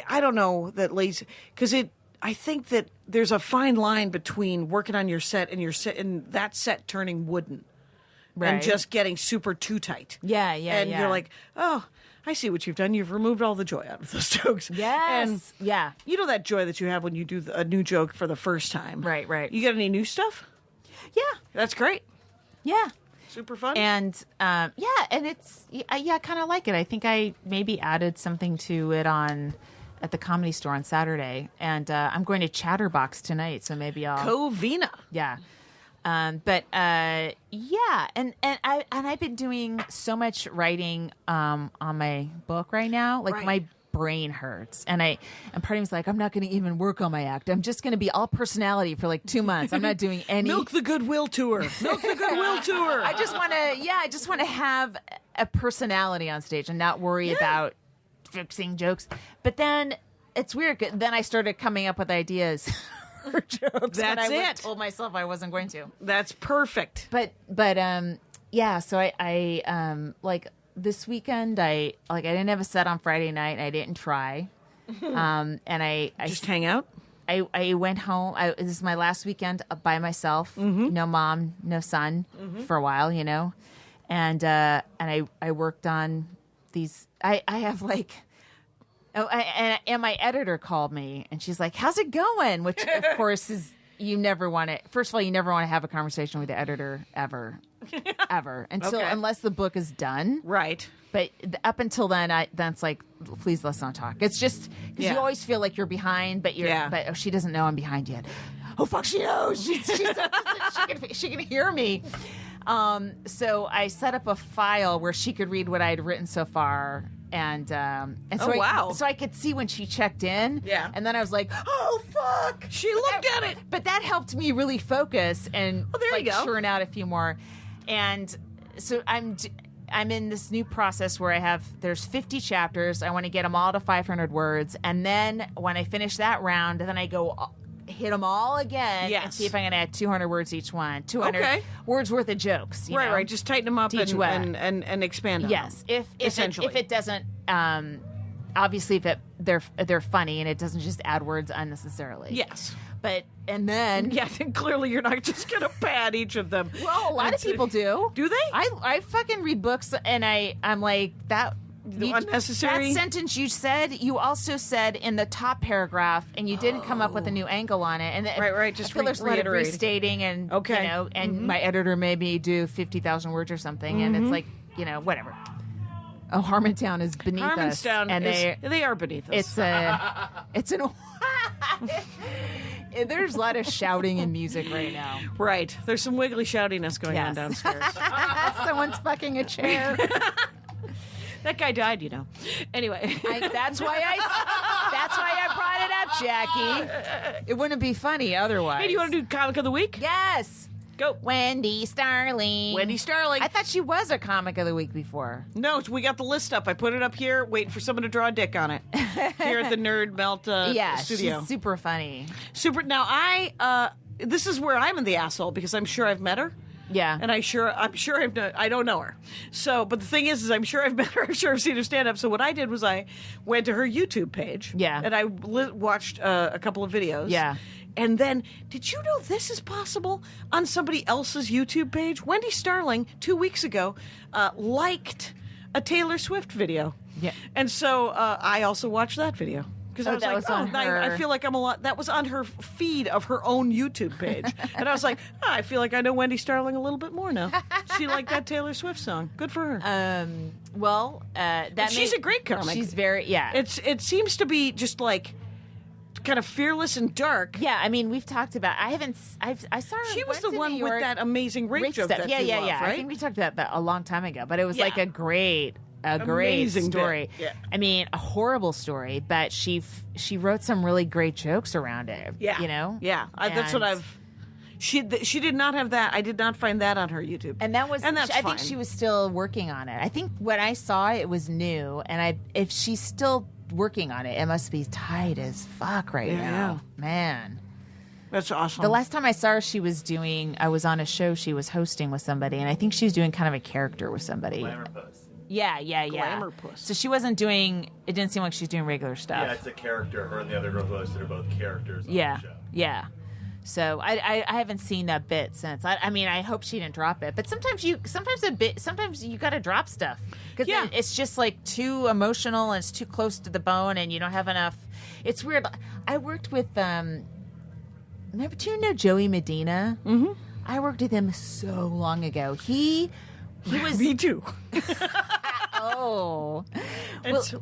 [SPEAKER 4] I don't know that lazy, because I think that there's a fine line between working on your set and that set turning wooden.
[SPEAKER 3] Right.
[SPEAKER 4] And just getting super too tight.
[SPEAKER 3] Yeah,
[SPEAKER 4] And
[SPEAKER 3] yeah.
[SPEAKER 4] you're like, oh, I see what you've done. You've removed all the joy out of those jokes.
[SPEAKER 3] yes,
[SPEAKER 4] And
[SPEAKER 3] yeah.
[SPEAKER 4] you know that joy that you have when you do a new joke for the first time.
[SPEAKER 3] Right.
[SPEAKER 4] You got any new stuff?
[SPEAKER 3] Yeah,
[SPEAKER 4] That's great.
[SPEAKER 3] yeah.
[SPEAKER 4] Super fun.
[SPEAKER 3] And and it's I kind of like it. I think I maybe added something to it at the Comedy Store on Saturday, and I'm going to Chatterbox tonight, so maybe I'll
[SPEAKER 4] Covina.
[SPEAKER 3] yeah. And I've been doing so much writing on my book right now, like
[SPEAKER 4] Right.
[SPEAKER 3] my brain hurts, and part of me's like, I'm not going to even work on my act. I'm just going to be all personality for like 2 months. I'm not doing any.
[SPEAKER 4] Milk the Goodwill Tour. Milk the Goodwill Tour.
[SPEAKER 3] I just want to have a personality on stage and not worry about fixing jokes. But then it's weird. Then I started coming up with ideas for jokes.
[SPEAKER 4] That's
[SPEAKER 3] and I
[SPEAKER 4] it.
[SPEAKER 3] told myself I wasn't going to.
[SPEAKER 4] That's perfect.
[SPEAKER 3] But so I like this weekend I didn't have a set on Friday night. I didn't try. And I
[SPEAKER 4] Just hang out.
[SPEAKER 3] I went home. This is my last weekend by myself. No mom, no son for a while, And I worked on these. I have like. Oh, and my editor called me, and she's like, "How's it going?" Which, of course, is you never want to. First of all, you never want to have a conversation with the editor ever unless the book is done.
[SPEAKER 4] Right.
[SPEAKER 3] But up until then, that's like, please let's not talk. It's just because you always feel like you're behind, but she doesn't know I'm behind yet. Oh fuck, she knows. She can hear me. So I set up a file where she could read what I had written so far. And so
[SPEAKER 4] wow.
[SPEAKER 3] So I could see when she checked in.
[SPEAKER 4] Yeah.
[SPEAKER 3] And then I was like, oh fuck.
[SPEAKER 4] She looked at it.
[SPEAKER 3] But that helped me really focus and
[SPEAKER 4] there you go.
[SPEAKER 3] churn out a few more. And so I'm in this new process where there's 50 chapters. I want to get them all to 500 words. And then when I finish that round, then I go hit them all again and see if I can add 200 words each one. 200 words worth of jokes. You know?
[SPEAKER 4] Right. Just tighten them up and expand on them.
[SPEAKER 3] Yes. If
[SPEAKER 4] essentially.
[SPEAKER 3] if it doesn't, obviously if they're funny and it doesn't just add words unnecessarily.
[SPEAKER 4] Yes.
[SPEAKER 3] And then
[SPEAKER 4] then clearly you're not just going to pad each of them.
[SPEAKER 3] well, a lot of people do.
[SPEAKER 4] Do they?
[SPEAKER 3] I fucking read books and I'm like that.
[SPEAKER 4] Unnecessary.
[SPEAKER 3] That sentence you said, you also said in the top paragraph, and you didn't come up with a new angle on it. And
[SPEAKER 4] Right. Just
[SPEAKER 3] I feel there's a lot of
[SPEAKER 4] reiterate.
[SPEAKER 3] restating, and
[SPEAKER 4] Okay.
[SPEAKER 3] and my editor made me do 50,000 words or something, and it's like whatever. Oh, Harmontown is beneath us,
[SPEAKER 4] Harmontown
[SPEAKER 3] and
[SPEAKER 4] they are beneath us.
[SPEAKER 3] it's an. There's a lot of shouting and music right now.
[SPEAKER 4] Right. There's some wiggly shoutiness going on
[SPEAKER 3] Yes.
[SPEAKER 4] downstairs.
[SPEAKER 3] Someone's fucking a chair.
[SPEAKER 4] That guy died, Anyway.
[SPEAKER 3] That's why I brought it up, Jackie. It wouldn't be funny otherwise.
[SPEAKER 4] Hey, do you want to do Comic of the Week?
[SPEAKER 3] Yes.
[SPEAKER 4] Go.
[SPEAKER 3] Wendy Starling.
[SPEAKER 4] Wendy Starling.
[SPEAKER 3] I thought she was a comic of the week before.
[SPEAKER 4] No, we got the list up. I put it up here, waiting for someone to draw a dick on it. Here at the Nerd Melt studio.
[SPEAKER 3] She's super funny.
[SPEAKER 4] Super. Now, this is where I'm in the asshole because I'm sure I've met her.
[SPEAKER 3] Yeah.
[SPEAKER 4] And I'm sure I don't know her. So, but the thing is I'm sure I've met her. I'm sure I've seen her stand up. So what I did was I went to her YouTube page.
[SPEAKER 3] Yeah.
[SPEAKER 4] And I watched a couple of videos.
[SPEAKER 3] Yeah.
[SPEAKER 4] And then, did you know this is possible on somebody else's YouTube page? Wendy Starling, 2 weeks ago, liked a Taylor Swift video.
[SPEAKER 3] Yeah.
[SPEAKER 4] And so I also watched that video. Because I was
[SPEAKER 3] that
[SPEAKER 4] like,
[SPEAKER 3] was on her.
[SPEAKER 4] I feel like I'm a lot. That was on her feed of her own YouTube page. And I was like, I feel like I know Wendy Starling a little bit more now. She liked that Taylor Swift song. Good for her.
[SPEAKER 3] She's
[SPEAKER 4] a great comic.
[SPEAKER 3] She's very,
[SPEAKER 4] It seems to be just like kind of fearless and dark.
[SPEAKER 3] Yeah, I mean, we've talked about. I saw her.
[SPEAKER 4] She was
[SPEAKER 3] once
[SPEAKER 4] the
[SPEAKER 3] in
[SPEAKER 4] one
[SPEAKER 3] New
[SPEAKER 4] with
[SPEAKER 3] York.
[SPEAKER 4] that amazing rape joke
[SPEAKER 3] stuff.
[SPEAKER 4] that
[SPEAKER 3] Yeah,
[SPEAKER 4] you
[SPEAKER 3] yeah,
[SPEAKER 4] love,
[SPEAKER 3] yeah.
[SPEAKER 4] right?
[SPEAKER 3] I think we talked about that a long time ago, but it was like
[SPEAKER 4] Yeah.
[SPEAKER 3] a great
[SPEAKER 4] Amazing
[SPEAKER 3] story.
[SPEAKER 4] bit. Yeah.
[SPEAKER 3] I mean, a horrible story, but she wrote some really great jokes around it.
[SPEAKER 4] Yeah.
[SPEAKER 3] You know?
[SPEAKER 4] Yeah. That's what
[SPEAKER 3] And-
[SPEAKER 4] I've. She did not have that. I did not find that on her YouTube.
[SPEAKER 3] And that was,
[SPEAKER 4] and that's
[SPEAKER 3] I
[SPEAKER 4] fine.
[SPEAKER 3] think she was still working on it. I think when I saw it, it was new. And if she's still working on it, it must be tight as fuck right now. Man.
[SPEAKER 4] That's awesome.
[SPEAKER 3] The last time I saw her, I was on a show she was hosting with somebody, and I think she was doing kind of a character with somebody.
[SPEAKER 5] Glamour Puss.
[SPEAKER 3] Yeah.
[SPEAKER 4] Glamour Puss.
[SPEAKER 3] So she wasn't doing, it didn't seem like she's doing regular stuff.
[SPEAKER 5] Yeah, it's a character. Her and the other girl who hosted are both characters on
[SPEAKER 3] Yeah.
[SPEAKER 5] the show.
[SPEAKER 3] Yeah. So I haven't seen that bit since. I mean, I hope she didn't drop it. But sometimes you got to drop stuff because
[SPEAKER 4] Yeah.
[SPEAKER 3] it's just like too emotional and it's too close to the bone, and you don't have enough. It's weird. I worked with remember, do you know Joey Medina? Mm-hmm. I worked with him so long ago. He was
[SPEAKER 4] Me too.
[SPEAKER 3] oh.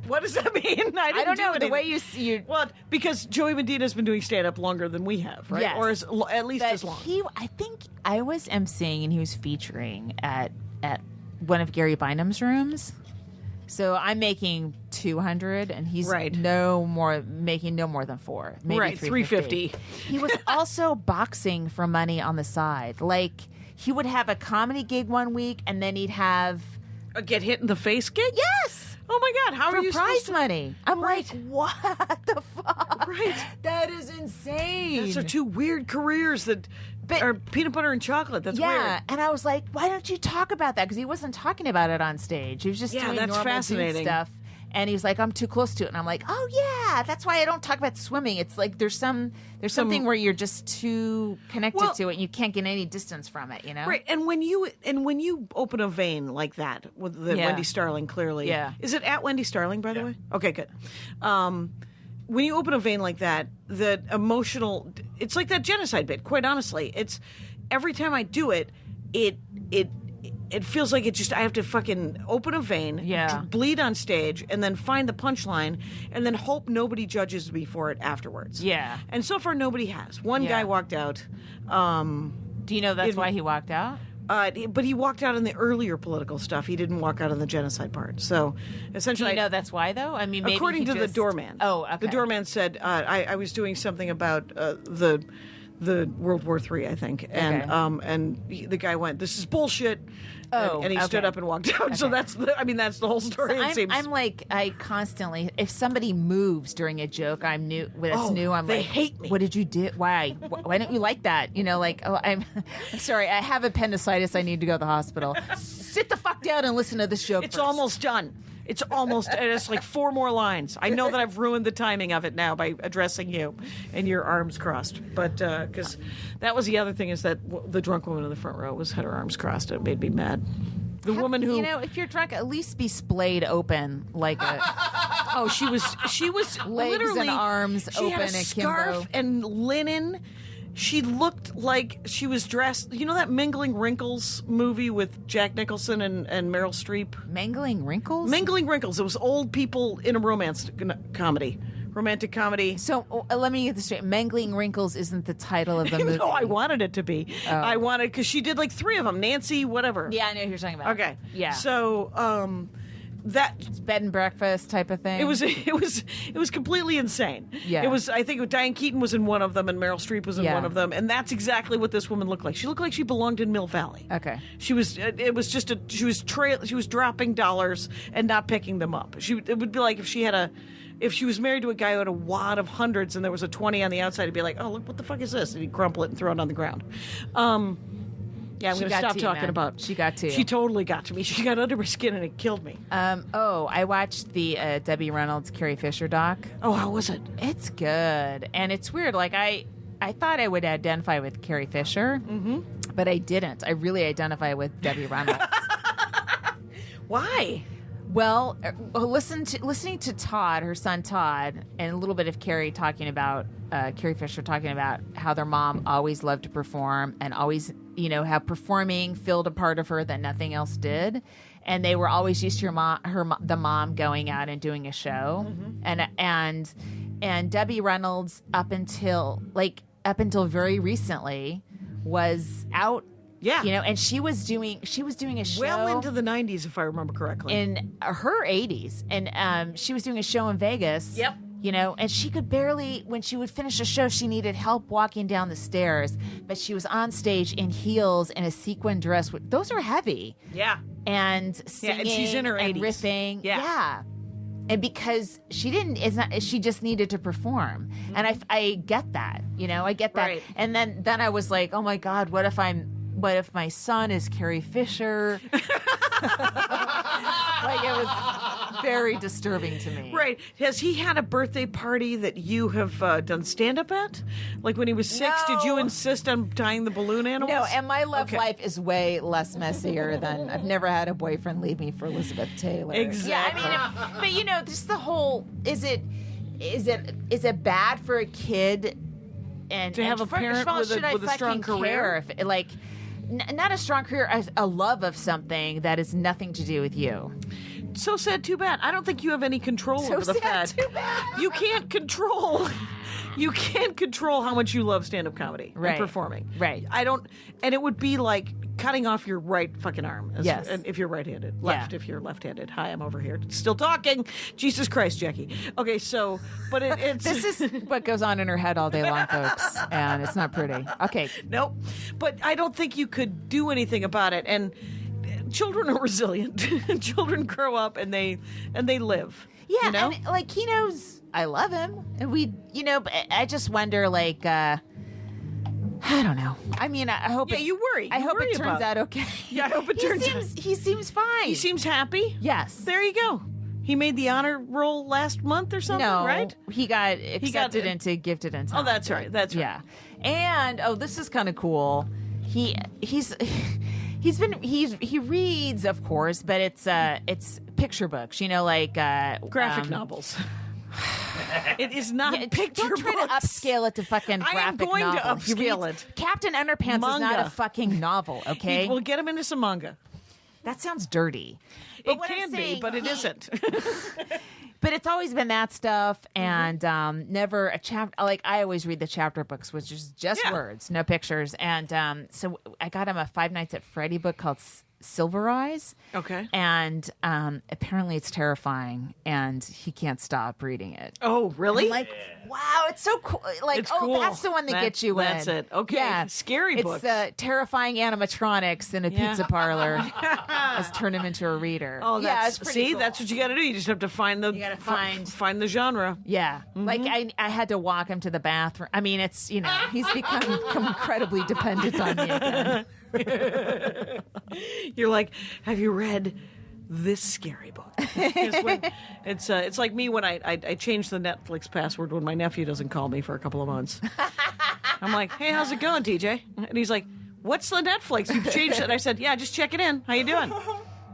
[SPEAKER 4] What does that mean? I
[SPEAKER 3] I don't know the
[SPEAKER 4] anything.
[SPEAKER 3] way you.
[SPEAKER 4] Well, because Joey Medina's been doing stand up longer than we have, right?
[SPEAKER 3] Yes.
[SPEAKER 4] Or at least
[SPEAKER 3] But
[SPEAKER 4] as long.
[SPEAKER 3] I think I was emceeing and he was featuring at one of Gary Bynum's rooms. So I'm making 200 and he's making no more than 4, maybe
[SPEAKER 4] Right, 350.
[SPEAKER 3] He was also boxing for money on the side. Like he would have a comedy gig one week and then he'd have
[SPEAKER 4] A get hit in the face gig?
[SPEAKER 3] yes.
[SPEAKER 4] Oh my God! How
[SPEAKER 3] For
[SPEAKER 4] are you
[SPEAKER 3] prize
[SPEAKER 4] supposed to?
[SPEAKER 3] money. I'm
[SPEAKER 4] Right.
[SPEAKER 3] like, what the fuck?
[SPEAKER 4] Right.
[SPEAKER 3] That is insane.
[SPEAKER 4] Those are two weird careers that are peanut butter and chocolate. That's
[SPEAKER 3] yeah,
[SPEAKER 4] weird.
[SPEAKER 3] and I was like, why don't you talk about that? Because he wasn't talking about it on stage. He was just
[SPEAKER 4] Yeah,
[SPEAKER 3] doing
[SPEAKER 4] that's
[SPEAKER 3] normal dude
[SPEAKER 4] fascinating.
[SPEAKER 3] stuff. And he was like, I'm too close to it. And I'm like, oh yeah, that's why I don't talk about swimming. It's like there's something where you're just too connected to it and you can't get any distance from it, you know?
[SPEAKER 4] Right, and when you open a vein like that with the
[SPEAKER 3] Yeah.
[SPEAKER 4] Wendy Starling, clearly,
[SPEAKER 3] Yeah.
[SPEAKER 4] Is it at Wendy Starling, by the way? Okay, good. When you open a vein like that, the emotional, it's like that genocide bit. Quite honestly, it's every time I do it, it feels like I have to fucking open a vein,
[SPEAKER 3] Yeah.
[SPEAKER 4] bleed on stage, and then find the punchline, and then hope nobody judges me for it afterwards.
[SPEAKER 3] Yeah.
[SPEAKER 4] And so far, nobody has. One
[SPEAKER 3] Yeah.
[SPEAKER 4] guy walked out.
[SPEAKER 3] Do you know that's why he walked out?
[SPEAKER 4] But he walked out in the earlier political stuff. He didn't walk out on the genocide part. So
[SPEAKER 3] Do
[SPEAKER 4] essentially,
[SPEAKER 3] you know that's why though? I mean, maybe
[SPEAKER 4] according
[SPEAKER 3] he
[SPEAKER 4] to
[SPEAKER 3] just...
[SPEAKER 4] the doorman.
[SPEAKER 3] Oh, okay.
[SPEAKER 4] The doorman said I was doing something about the World War III, I think, and the guy went, "This is bullshit."
[SPEAKER 3] Oh,
[SPEAKER 4] and he stood
[SPEAKER 3] okay.
[SPEAKER 4] up and walked out. So that's the whole story. It seems.
[SPEAKER 3] I'm like, I constantly, if somebody moves during a joke, I'm new. I'm
[SPEAKER 4] they
[SPEAKER 3] like,
[SPEAKER 4] hate me.
[SPEAKER 3] What did you do? Why? Why don't you like that? You know, like, oh, I'm sorry, I have appendicitis. I need to go to the hospital. Sit the fuck down and listen to this joke.
[SPEAKER 4] It's
[SPEAKER 3] first.
[SPEAKER 4] almost done. It's almost. It's like 4 more lines. I know that I've ruined the timing of it now by addressing you and your arms crossed. But because that was the other thing is that the drunk woman in the front row had her arms crossed. It made me mad. The woman who,
[SPEAKER 3] you know, if you're drunk, at least be splayed open like a
[SPEAKER 4] she was
[SPEAKER 3] legs
[SPEAKER 4] literally
[SPEAKER 3] and arms
[SPEAKER 4] she
[SPEAKER 3] open
[SPEAKER 4] had a
[SPEAKER 3] akimbo.
[SPEAKER 4] scarf and linen. She looked like she was dressed. You know that Mingling Wrinkles movie with Jack Nicholson and Meryl Streep?
[SPEAKER 3] Mangling Wrinkles.
[SPEAKER 4] Mingling Wrinkles. It was old people in a romantic comedy.
[SPEAKER 3] So let me get this straight. Mangling Wrinkles isn't the title of the movie.
[SPEAKER 4] No, I wanted it to be.
[SPEAKER 3] Oh.
[SPEAKER 4] I wanted because she did like 3 of them. Nancy, whatever.
[SPEAKER 3] Yeah, I know who you're talking about.
[SPEAKER 4] Okay.
[SPEAKER 3] Yeah.
[SPEAKER 4] So that
[SPEAKER 3] It's bed and breakfast type of thing.
[SPEAKER 4] it was completely insane.
[SPEAKER 3] Yeah.
[SPEAKER 4] It was. I think Diane Keaton was in one of them, and Meryl Streep was in
[SPEAKER 3] Yeah.
[SPEAKER 4] one of them, and that's exactly what this woman looked like. She looked like she belonged in Mill Valley.
[SPEAKER 3] Okay.
[SPEAKER 4] She was. It was just she was dropping dollars and not picking them up. It would be like if she was married to a guy who had a wad of hundreds and there was a 20 on the outside, he'd be like, "Oh, look, what the fuck is this?" And he'd crumple it and throw it on the ground. Yeah, I'm
[SPEAKER 3] She
[SPEAKER 4] going to
[SPEAKER 3] got
[SPEAKER 4] stop
[SPEAKER 3] to you,
[SPEAKER 4] talking
[SPEAKER 3] man.
[SPEAKER 4] about.
[SPEAKER 3] She got to you.
[SPEAKER 4] She totally got to me. She got under my skin and it killed me.
[SPEAKER 3] I watched the Debbie Reynolds Carrie Fisher doc.
[SPEAKER 4] Oh, how was it?
[SPEAKER 3] It's good, and it's weird. Like I thought I would identify with Carrie Fisher, but I didn't. I really identify with Debbie Reynolds.
[SPEAKER 4] Why?
[SPEAKER 3] Well, listening to Todd, her son Todd, and a little bit of Carrie talking about Carrie Fisher talking about how their mom always loved to perform and always, how performing filled a part of her that nothing else did, and they were always used to the mom going out and doing a show, and and Debbie Reynolds up until very recently was out.
[SPEAKER 4] Yeah.
[SPEAKER 3] And she was doing a show
[SPEAKER 4] Well into the 90s, if I remember correctly.
[SPEAKER 3] in her 80s, and she was doing a show in Vegas.
[SPEAKER 4] Yep.
[SPEAKER 3] And she could barely, when she would finish a show, she needed help walking down the stairs, but she was on stage in heels and a sequin dress. Those are heavy.
[SPEAKER 4] Yeah.
[SPEAKER 3] And singing
[SPEAKER 4] and she's in her
[SPEAKER 3] and
[SPEAKER 4] 80s.
[SPEAKER 3] riffing.
[SPEAKER 4] Yeah.
[SPEAKER 3] And because she just needed to perform. And I get that, I get that.
[SPEAKER 4] Right.
[SPEAKER 3] And then I was like, oh my God, what if my son is Carrie Fisher? Like, it was very disturbing to me.
[SPEAKER 4] Right. Has he had a birthday party that you have done stand-up at? Like when he was 6, did you
[SPEAKER 3] No.
[SPEAKER 4] insist on tying the balloon animals?
[SPEAKER 3] No, and my love
[SPEAKER 4] Okay.
[SPEAKER 3] life is way less messier than I've never had a boyfriend leave me for Elizabeth Taylor.
[SPEAKER 4] Exactly.
[SPEAKER 3] Yeah, I mean, but just the whole is it bad for a kid and
[SPEAKER 4] To have a
[SPEAKER 3] first of
[SPEAKER 4] parent
[SPEAKER 3] all,
[SPEAKER 4] with a-
[SPEAKER 3] should I
[SPEAKER 4] with a strong
[SPEAKER 3] fucking
[SPEAKER 4] career?
[SPEAKER 3] care if not a strong career, a love of something that has nothing to do with you.
[SPEAKER 4] So sad, too bad. I don't think you have any control over the
[SPEAKER 3] sad,
[SPEAKER 4] fact.
[SPEAKER 3] too bad.
[SPEAKER 4] You can't control. You can't control how much you love stand-up comedy
[SPEAKER 3] Right.
[SPEAKER 4] and performing.
[SPEAKER 3] Right.
[SPEAKER 4] I don't. And it would be like cutting off your right fucking arm.
[SPEAKER 3] Yes.
[SPEAKER 4] And if you're right-handed, left
[SPEAKER 3] Yeah.
[SPEAKER 4] if you're left-handed. Hi, I'm over here still talking. Jesus Christ, Jackie. Okay, so but it's
[SPEAKER 3] This is what goes on in her head all day long, folks, and it's not pretty. Okay,
[SPEAKER 4] nope. But I don't think you could do anything about it. And children are resilient. Children grow up and they live.
[SPEAKER 3] yeah,
[SPEAKER 4] You know?
[SPEAKER 3] and he knows I love him, and but I just wonder, I don't know. I mean, I hope
[SPEAKER 4] Yeah, you worry.
[SPEAKER 3] I
[SPEAKER 4] You
[SPEAKER 3] hope
[SPEAKER 4] worry
[SPEAKER 3] it turns
[SPEAKER 4] about
[SPEAKER 3] out okay.
[SPEAKER 4] Yeah, I hope it turns out.
[SPEAKER 3] He seems fine.
[SPEAKER 4] He seems happy.
[SPEAKER 3] yes.
[SPEAKER 4] There you go. He made the honor roll last month or something,
[SPEAKER 3] No,
[SPEAKER 4] right?
[SPEAKER 3] he got accepted into Gifted and
[SPEAKER 4] Oh,
[SPEAKER 3] Talented.
[SPEAKER 4] that's right. That's right.
[SPEAKER 3] Yeah, and this is kind of cool. He reads, of course, but it's picture books.
[SPEAKER 4] Graphic novels. It is not
[SPEAKER 3] Yeah,
[SPEAKER 4] picture
[SPEAKER 3] don't try
[SPEAKER 4] books.
[SPEAKER 3] to upscale it to fucking
[SPEAKER 4] I am
[SPEAKER 3] graphic
[SPEAKER 4] going to
[SPEAKER 3] novel. He
[SPEAKER 4] upscale
[SPEAKER 3] reads-
[SPEAKER 4] it.
[SPEAKER 3] Captain Underpants is not
[SPEAKER 4] Manga.
[SPEAKER 3] a fucking novel, okay?
[SPEAKER 4] We'll get him into some manga.
[SPEAKER 3] That sounds dirty. But
[SPEAKER 4] It
[SPEAKER 3] what I'm
[SPEAKER 4] can be,
[SPEAKER 3] saying,
[SPEAKER 4] but it isn't.
[SPEAKER 3] But it's always been that stuff,
[SPEAKER 4] Mm-hmm.
[SPEAKER 3] and never a chapter. Like, I always read the chapter books, which is just
[SPEAKER 4] Yeah.
[SPEAKER 3] words, no pictures. And so I got him a Five Nights at Freddy book called Silver Eyes.
[SPEAKER 4] Okay.
[SPEAKER 3] And apparently it's terrifying, and he can't stop reading it.
[SPEAKER 4] Oh, really?
[SPEAKER 3] I'm like, wow, it's so cool. Like,
[SPEAKER 4] It's
[SPEAKER 3] oh,
[SPEAKER 4] cool.
[SPEAKER 3] that's the one that gets you in.
[SPEAKER 4] That's it. Okay.
[SPEAKER 3] Yeah.
[SPEAKER 4] Scary books.
[SPEAKER 3] It's terrifying animatronics in a
[SPEAKER 4] Yeah.
[SPEAKER 3] pizza parlor has turned him into a reader.
[SPEAKER 4] Oh,
[SPEAKER 3] yeah,
[SPEAKER 4] that's
[SPEAKER 3] it's pretty
[SPEAKER 4] see,
[SPEAKER 3] cool.
[SPEAKER 4] that's what you got to do. You just have to find the.
[SPEAKER 3] You gotta find-
[SPEAKER 4] find the genre.
[SPEAKER 3] Yeah. Like, I had to walk him to the bathroom. I mean, it's, he's become incredibly dependent on me again.
[SPEAKER 4] You're like, have you read this scary book? It's like me when I change the Netflix password when my nephew doesn't call me for a couple of months. I'm like, hey, how's it going, TJ? And he's like, what's the Netflix? You've changed it. And I said, yeah, just check it in. How you doing?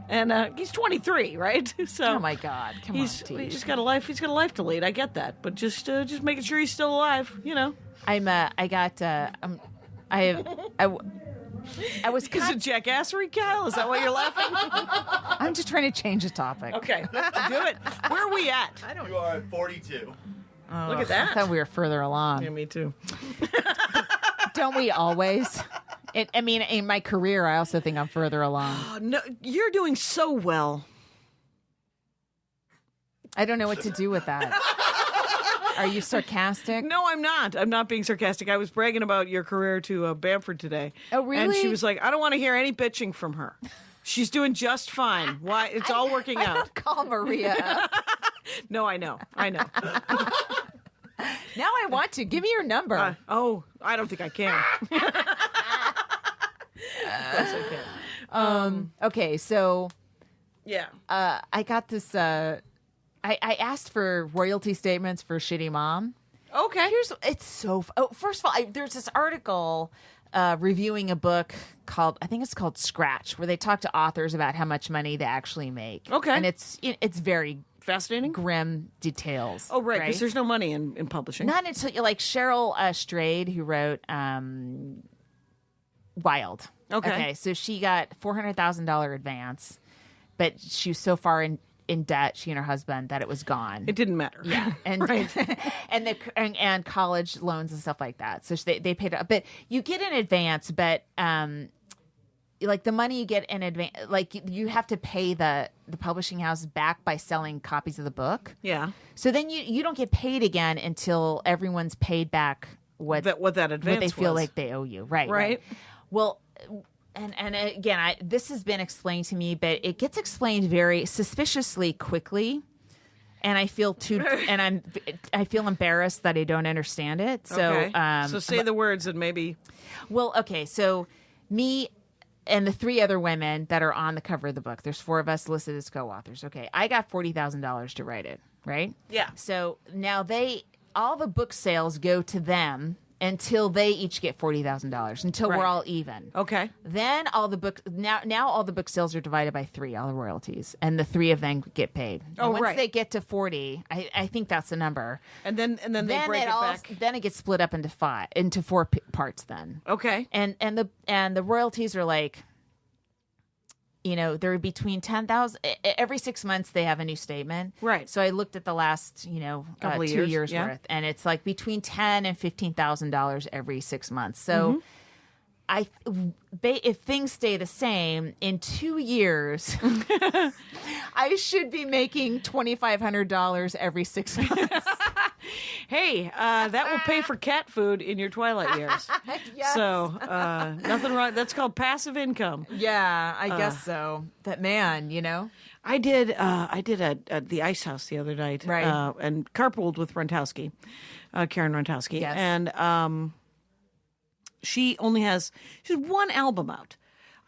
[SPEAKER 4] And he's 23, right? So
[SPEAKER 3] Oh my God! Come on,
[SPEAKER 4] he's
[SPEAKER 3] Teach.
[SPEAKER 4] got a life. He's got a life to lead. I get that, but just making sure he's still alive.
[SPEAKER 3] I was
[SPEAKER 4] Is
[SPEAKER 3] kind
[SPEAKER 4] it jackassery, Kyle? Is that why you're laughing?
[SPEAKER 3] I'm just trying to change the topic.
[SPEAKER 4] Okay, do it. Where are we at?
[SPEAKER 5] You are at 42.
[SPEAKER 4] Look at
[SPEAKER 3] I
[SPEAKER 4] that.
[SPEAKER 3] thought we were further along.
[SPEAKER 4] Yeah, me too.
[SPEAKER 3] Don't we always? In my career, I also think I'm further along.
[SPEAKER 4] Oh, no, you're doing so well.
[SPEAKER 3] I don't know what to do with that. Are you sarcastic?
[SPEAKER 4] No, I'm not. I'm not being sarcastic. I was bragging about your career to Bamford today.
[SPEAKER 3] Oh,
[SPEAKER 4] And
[SPEAKER 3] really?
[SPEAKER 4] she was like, I don't want to hear any bitching from her. She's doing just fine. Why? It's all working
[SPEAKER 3] I
[SPEAKER 4] out.
[SPEAKER 3] don't call Maria up.
[SPEAKER 4] No, I know.
[SPEAKER 3] Now I want to. Give me your number.
[SPEAKER 4] I don't think I can. Of course I can.
[SPEAKER 3] Okay, so
[SPEAKER 4] Yeah.
[SPEAKER 3] I got this. I asked for royalty statements for Shitty Mom.
[SPEAKER 4] Okay.
[SPEAKER 3] First of all, there's this article reviewing a book I think it's called Scratch, where they talk to authors about how much money they actually make.
[SPEAKER 4] Okay.
[SPEAKER 3] And it's very
[SPEAKER 4] Fascinating.
[SPEAKER 3] grim details.
[SPEAKER 4] Oh, right, because there's no money in publishing.
[SPEAKER 3] Not until like Cheryl Strayed, who wrote Wild.
[SPEAKER 4] Okay.
[SPEAKER 3] So she got $400,000 advance, but she was so far in debt, she and her husband, that it was gone.
[SPEAKER 4] It didn't matter.
[SPEAKER 3] Yeah, and
[SPEAKER 4] Right.
[SPEAKER 3] and college loans and stuff like that. So they paid it, but you get in advance. But like the money you get in advance, like you have to pay the publishing house back by selling copies of the book.
[SPEAKER 4] Yeah.
[SPEAKER 3] So then you don't get paid again until everyone's paid back what
[SPEAKER 4] that advance
[SPEAKER 3] what they feel
[SPEAKER 4] was.
[SPEAKER 3] like they owe you. Right.
[SPEAKER 4] Right.
[SPEAKER 3] Well. And again, this has been explained to me, but it gets explained very suspiciously quickly, and I feel I feel embarrassed that I don't understand it. So,
[SPEAKER 4] Okay. So say the words and maybe.
[SPEAKER 3] well, okay. So me and the 3 other women that are on the cover of the book. There's 4 of us listed as co-authors. Okay, I got $40,000 to write it. Right.
[SPEAKER 4] Yeah.
[SPEAKER 3] So now all the book sales go to them until they each get $40,000 until
[SPEAKER 4] Right.
[SPEAKER 3] we're all even.
[SPEAKER 4] Okay.
[SPEAKER 3] Then all the book now all the book sales are divided by 3, all the royalties, and the 3 of them get paid.
[SPEAKER 4] Oh,
[SPEAKER 3] And once
[SPEAKER 4] right.
[SPEAKER 3] they get to 40, I think that's the number.
[SPEAKER 4] And then they break it back.
[SPEAKER 3] Then it gets split up into 4 parts. Then
[SPEAKER 4] Okay.
[SPEAKER 3] and the royalties are like, they're between 10,000 every 6 months. They have a new statement,
[SPEAKER 4] Right.
[SPEAKER 3] So I looked at the last,
[SPEAKER 4] Couple of
[SPEAKER 3] 2
[SPEAKER 4] years,
[SPEAKER 3] years
[SPEAKER 4] yeah.
[SPEAKER 3] worth, and it's like between $10,000 and $15,000 every 6 months. So, if things stay the same in 2 years, I should be making $2,500 every 6 months.
[SPEAKER 4] Hey, that will pay for cat food in your twilight years.
[SPEAKER 3] Yes.
[SPEAKER 4] So nothing wrong. That's called passive income.
[SPEAKER 3] Yeah, I guess so. That man,
[SPEAKER 4] I did at the Ice House the other night,
[SPEAKER 3] Right.
[SPEAKER 4] And carpooled with Rentowski, Karen Rentowski,
[SPEAKER 3] Yes.
[SPEAKER 4] and she has 1 album out.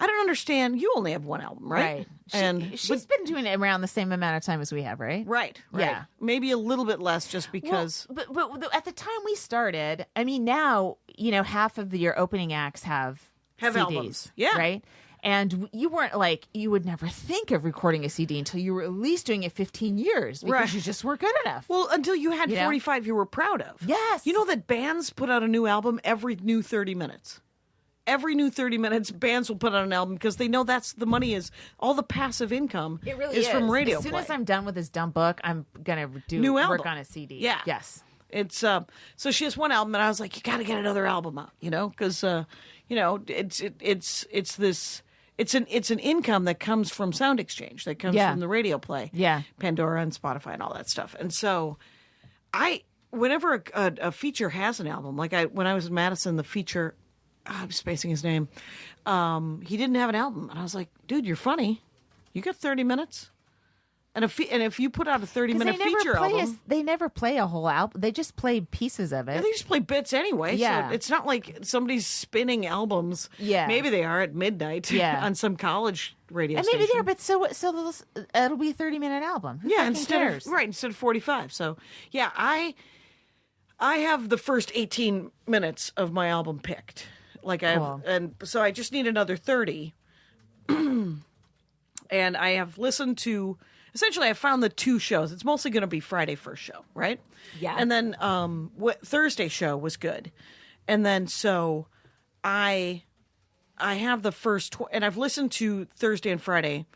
[SPEAKER 4] I don't understand. You only have 1 album, right?
[SPEAKER 3] Right. She's been doing it around the same amount of time as we have, right?
[SPEAKER 4] Right.
[SPEAKER 3] Yeah.
[SPEAKER 4] Maybe a little bit less, just because.
[SPEAKER 3] Well, but at the time we started, I mean, now half of your opening acts have CDs,
[SPEAKER 4] albums. Yeah.
[SPEAKER 3] right. And you weren't you would never think of recording a CD until you were at least doing it 15 years because
[SPEAKER 4] Right.
[SPEAKER 3] you just weren't good enough.
[SPEAKER 4] Well, until you had 45 you were proud of.
[SPEAKER 3] Yes.
[SPEAKER 4] You know that bands put out a new album every new 30 minutes. Every new 30 minutes, bands will put out an album because they know that's the money is all the passive income
[SPEAKER 3] It really
[SPEAKER 4] is from radio
[SPEAKER 3] As soon
[SPEAKER 4] play.
[SPEAKER 3] as I'm done with this dumb book, I'm gonna
[SPEAKER 4] New
[SPEAKER 3] work
[SPEAKER 4] album.
[SPEAKER 3] on a CD.
[SPEAKER 4] Yeah.
[SPEAKER 3] Yes.
[SPEAKER 4] It's so she has 1 album, and I was like, you got to get another album out, because it's an income that comes from Sound Exchange, that comes
[SPEAKER 3] Yeah.
[SPEAKER 4] from the radio play,
[SPEAKER 3] Yeah.
[SPEAKER 4] Pandora and Spotify and all that stuff. And so, whenever a feature has an album, like when I was in Madison, the feature, I'm spacing his name, he didn't have an album, and I was like, dude, you're funny, you got 30 minutes. And if you put out a 30-minute feature album,
[SPEAKER 3] they never play a whole album. They just play pieces of it.
[SPEAKER 4] they just play bits anyway.
[SPEAKER 3] Yeah.
[SPEAKER 4] So it's not like somebody's spinning albums.
[SPEAKER 3] Yeah.
[SPEAKER 4] Maybe they are at midnight
[SPEAKER 3] Yeah.
[SPEAKER 4] on some college radio
[SPEAKER 3] And
[SPEAKER 4] station.
[SPEAKER 3] maybe there, but so it'll be a 30-minute album. Who
[SPEAKER 4] yeah,
[SPEAKER 3] fucking cares?
[SPEAKER 4] instead of 45. So yeah, I have the first 18 minutes of my album picked.
[SPEAKER 3] Cool.
[SPEAKER 4] And so I just need another 30. And I have listened to. Essentially, I found the 2 shows. It's mostly going to be Friday first show, right?
[SPEAKER 3] Yeah.
[SPEAKER 4] And then Thursday show was good, and then so I have the first and I've listened to Thursday and Friday